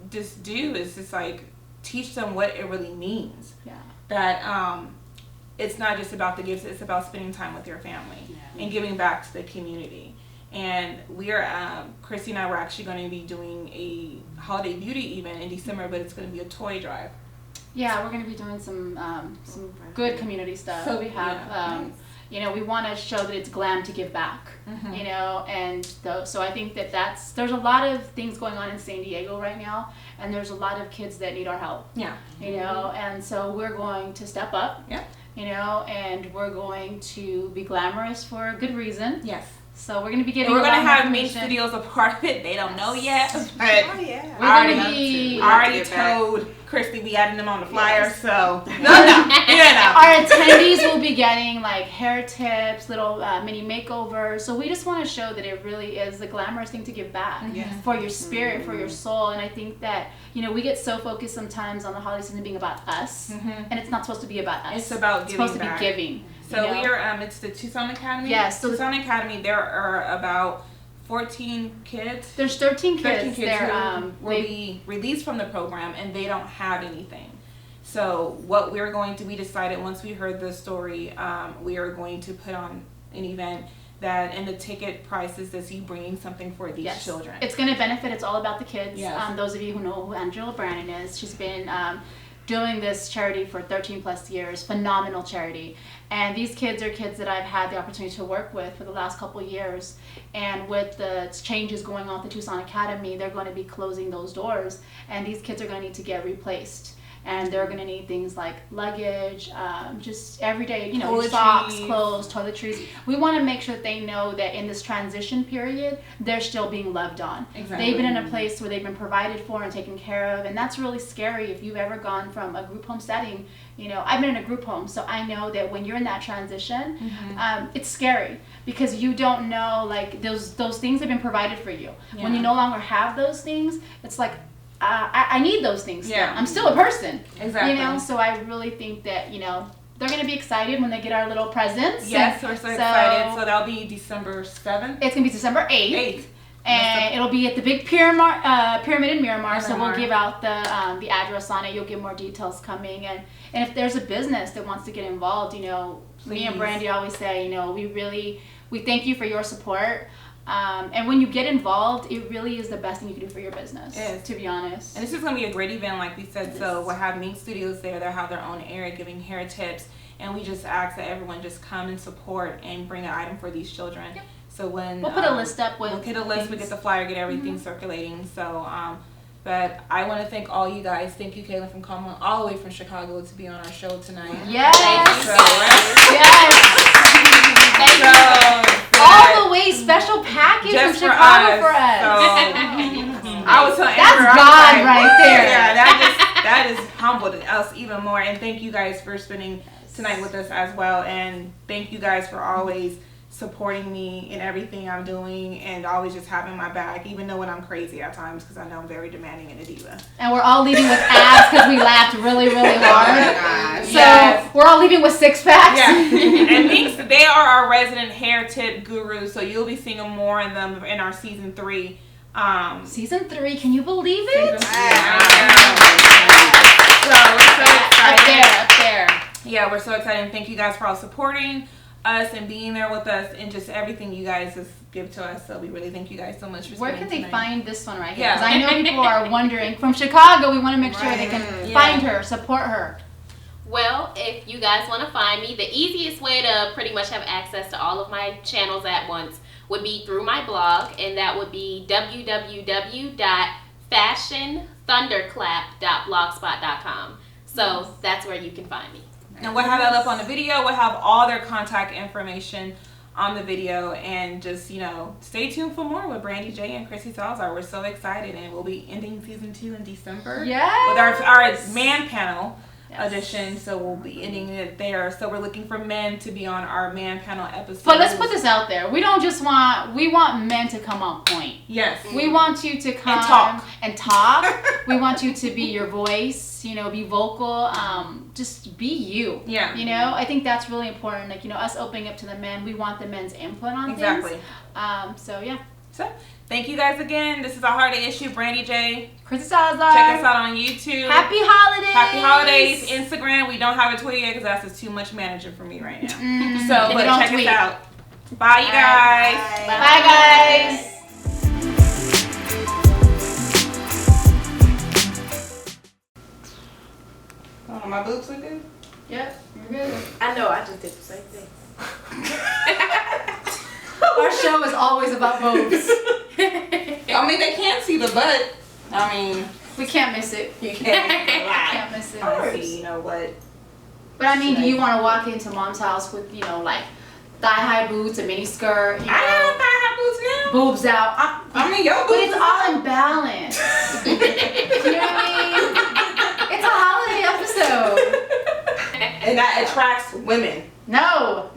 just do is just like teach them what it really means. Yeah. That it's not just about the gifts, it's about spending time with your family and giving back to the community. And Kristy and I were actually going to be doing a holiday beauty event in December, but it's going to be a toy drive. Yeah, we're going to be doing some good community stuff. So we have, you know, we want to show that it's glam to give back, you know, and so I think there's a lot of things going on in San Diego right now, and there's a lot of kids that need our help. Yeah. You know, and so we're going to step up. Yeah. You know, and we're going to be glamorous for a good reason. Yes. So we're going to be getting. And we're going to have MINQ Studios a part of it. They don't know yet, but we're going to be. I already told Kristy we added them on the flyer, so Our attendees will be getting like hair tips, little mini makeovers. So we just want to show that it really is the glamorous thing to give back for your spirit, for your soul. And I think that, you know, we get so focused sometimes on the holiday season being about us, and it's not supposed to be about us. It's about giving. It's supposed to be giving. So we are. It's the Tucson Academy. Yes. So Tucson Academy. There are about 14 kids. There's 13 kids. 13 kids who will be released from the program, and they don't have anything. So what we decided once we heard the story, we are going to put on an event and the ticket price is this, you bringing something for these children. It's going to benefit. It's all about the kids. Yes. Those of you who know who Angela Brandon is, she's been doing this charity for 13 plus years. Phenomenal charity. And these kids are kids that I've had the opportunity to work with for the last couple of years. And with the changes going on at the Tucson Academy, they're going to be closing those doors. And these kids are going to need to get replaced. and they're gonna need things like luggage, just everyday, you know, Toiletries. socks, clothes, toiletries. We want to make sure that they know that in this transition period, they're still being loved on. Exactly. They've been in a place where they've been provided for and taken care of, and that's really scary. If you've ever gone from a group home setting, you know, I've been in a group home, so I know that when you're in that transition, it's scary because you don't know, like, those things have been provided for you. Yeah. When you no longer have those things, it's like, I need those things still. Yeah. I'm still a person. Exactly. You know, so I really think that, you know, they're going to be excited when they get our little presents. Yes, we're so excited. So that'll be December 7th. It's going to be December 8th. 8th. And it'll be at the big pyramid in Miramar. So Miramar. we'll give out the address on it. You'll get more details coming. And if there's a business that wants to get involved, you know, me and Brandee always say, you know, we thank you for your support. And when you get involved, it really is the best thing you can do for your business, to be honest. And this is going to be a great event, like we said. So we'll have MINQ Studios there. They'll have their own area giving hair tips. And we just ask that everyone just come and support and bring an item for these children. Yep. So when We'll put a list up with we'll get a list, we get the flyer, get everything circulating. So, but I want to thank all you guys. Thank you, Calynn, for coming all the way from Chicago to be on our show tonight. Yes. So, Yes. All the way special package from just Chicago for us. So, I was telling That's Amber, I was God like, right there. Yeah, that is humbled us even more. And thank you guys for spending tonight with us as well. And thank you guys for always supporting me in everything I'm doing and always just having my back, even though when I'm crazy at times, because I know I'm very demanding and a diva. And we're all leaving with abs because we laughed really, really hard. So Yes. we're all leaving with six packs. Yeah. And MINQ, they are our resident hair tip gurus, so you'll be seeing more in them in our season 3. Season 3, can you believe it? So we're so excited. Up there. Yeah, we're so excited. And thank you guys for all supporting us and being there with us and just everything you guys just give to us. So we really thank you guys so much for Where spending can they tonight. find this one right here? Yeah. Because I know people are wondering. From Chicago, we want to make sure they can find her, support her. Well, if you guys want to find me, the easiest way to pretty much have access to all of my channels at once would be through my blog, and that would be www.fashionthunderclap.blogspot.com. So that's where you can find me. And we'll have that up on the video. We'll have all their contact information on the video. And just, you know, stay tuned for more with Brandee J and Kristy Salazar. We're so excited. And we'll be ending season 2 in December. Yes. With our man panel edition. So we'll be ending it there. So we're looking for men to be on our man panel episode. But let's put this out there. We don't just want, we want men to come on point. Yes. We want you to come and talk. We want you to be your voice, you know, be vocal, just be you. Yeah. You know, I think that's really important. Like, you know, us opening up to the men, we want the men's input on things. So, yeah. So, thank you guys again. This is a Hard Day Issue. Brandee J. Kristy Salazar. Check us out on YouTube. Happy holidays. Happy holidays. Instagram. We don't have a Twitter yet because that's just too much managing for me right now. So, but check us out. Bye, you guys. Bye, guys. Oh, my boobs look good? Yep, you're good. I know, I just did the same thing. Our show is always about boobs. I mean, they can't see the butt. I mean, We can't miss it. you can't Can't miss it. Honestly, you know what? But I mean, do you want to walk into mom's house with, you know, like thigh-high boots, a mini skirt, you know, I have thigh-high boots now. boobs out? I mean, your But boobs it's all in balance. You know what I mean? It's a holiday episode. And that attracts women. No.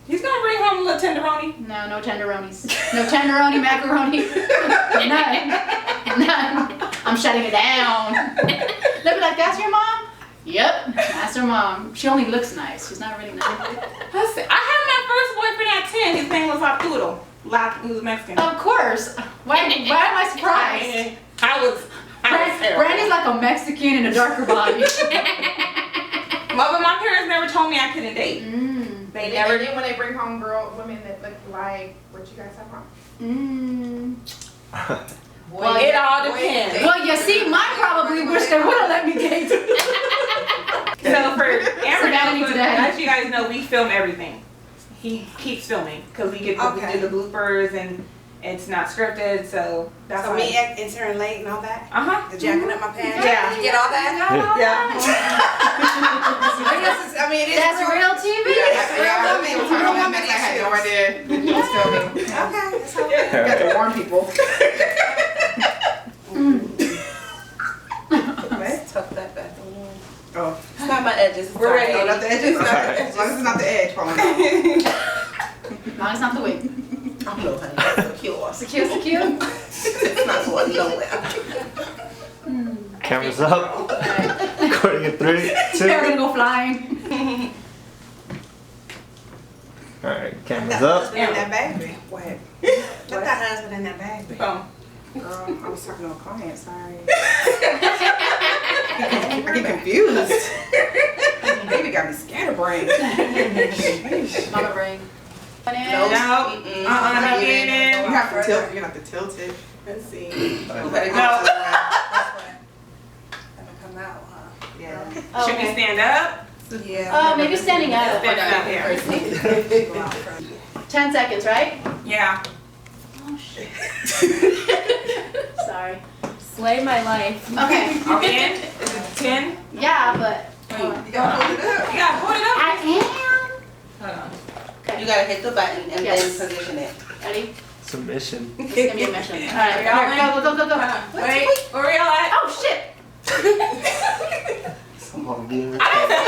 He's gonna bring home a little tenderoni. No tenderonis. No tenderoni macaroni. None. I'm shutting it down. They'll be like, that's your mom? Yep, that's her mom. She only looks nice. She's not really nice. I had my first boyfriend at 10. His name was Arturo. He was Mexican. Of course. Why am I surprised? I was terrible. Brandy's like a Mexican in a darker body. But my parents never told me I couldn't date. They never And then when they bring home women that look like what you guys have on. Well, it all depends. Well, you see, mine probably wish they would have let me date. So for Amber, Melanie today. as you guys know, we film everything. He keeps filming because we do the bloopers and It's not scripted, so that's So why. me entering late and all that? Uh-huh. The jacking up my pants? Yeah. You get all that? Yeah. I guess it's, I mean, it's That's real TV. Yeah, I had no idea that you was filming. Okay, that's all You got to warn people. Let's tuck that back a little. Oh, It's not my edges. We're ready. No, not the edges. as long as it's not the edge falling out. No, it's not the wig. I don't know, honey. That's secure. Secure. It's not going nowhere. Cameras up. Recording in 3, 2. They're gonna go flying. Alright, Let cameras that up. husband in that baby. What? Let that husband in that baby. Boom. Girl, I was talking to a client, sorry. I get confused. Baby got me scatterbrained. Mama brain. No. You Not have to tilt. You have to tilt it. Let's see. You better go No. to the right. That's what. Gonna come out, huh? Yeah. Should we stand up? Yeah. Maybe standing up. Standing up here. Go out front. 10 seconds, right? Yeah. Oh shit. Sorry. Slay my life. Okay. Are we in? Is it 10? Yeah, but You gotta hold it up. You gotta hold it up. I am. Hold on. You gotta hit the button and Yes. then position it. Ready? Submission. It's gonna be a mission. All right, Y'all in? go. Hold on. Wait, where we all at? Oh shit. Come on, give it. I didn't say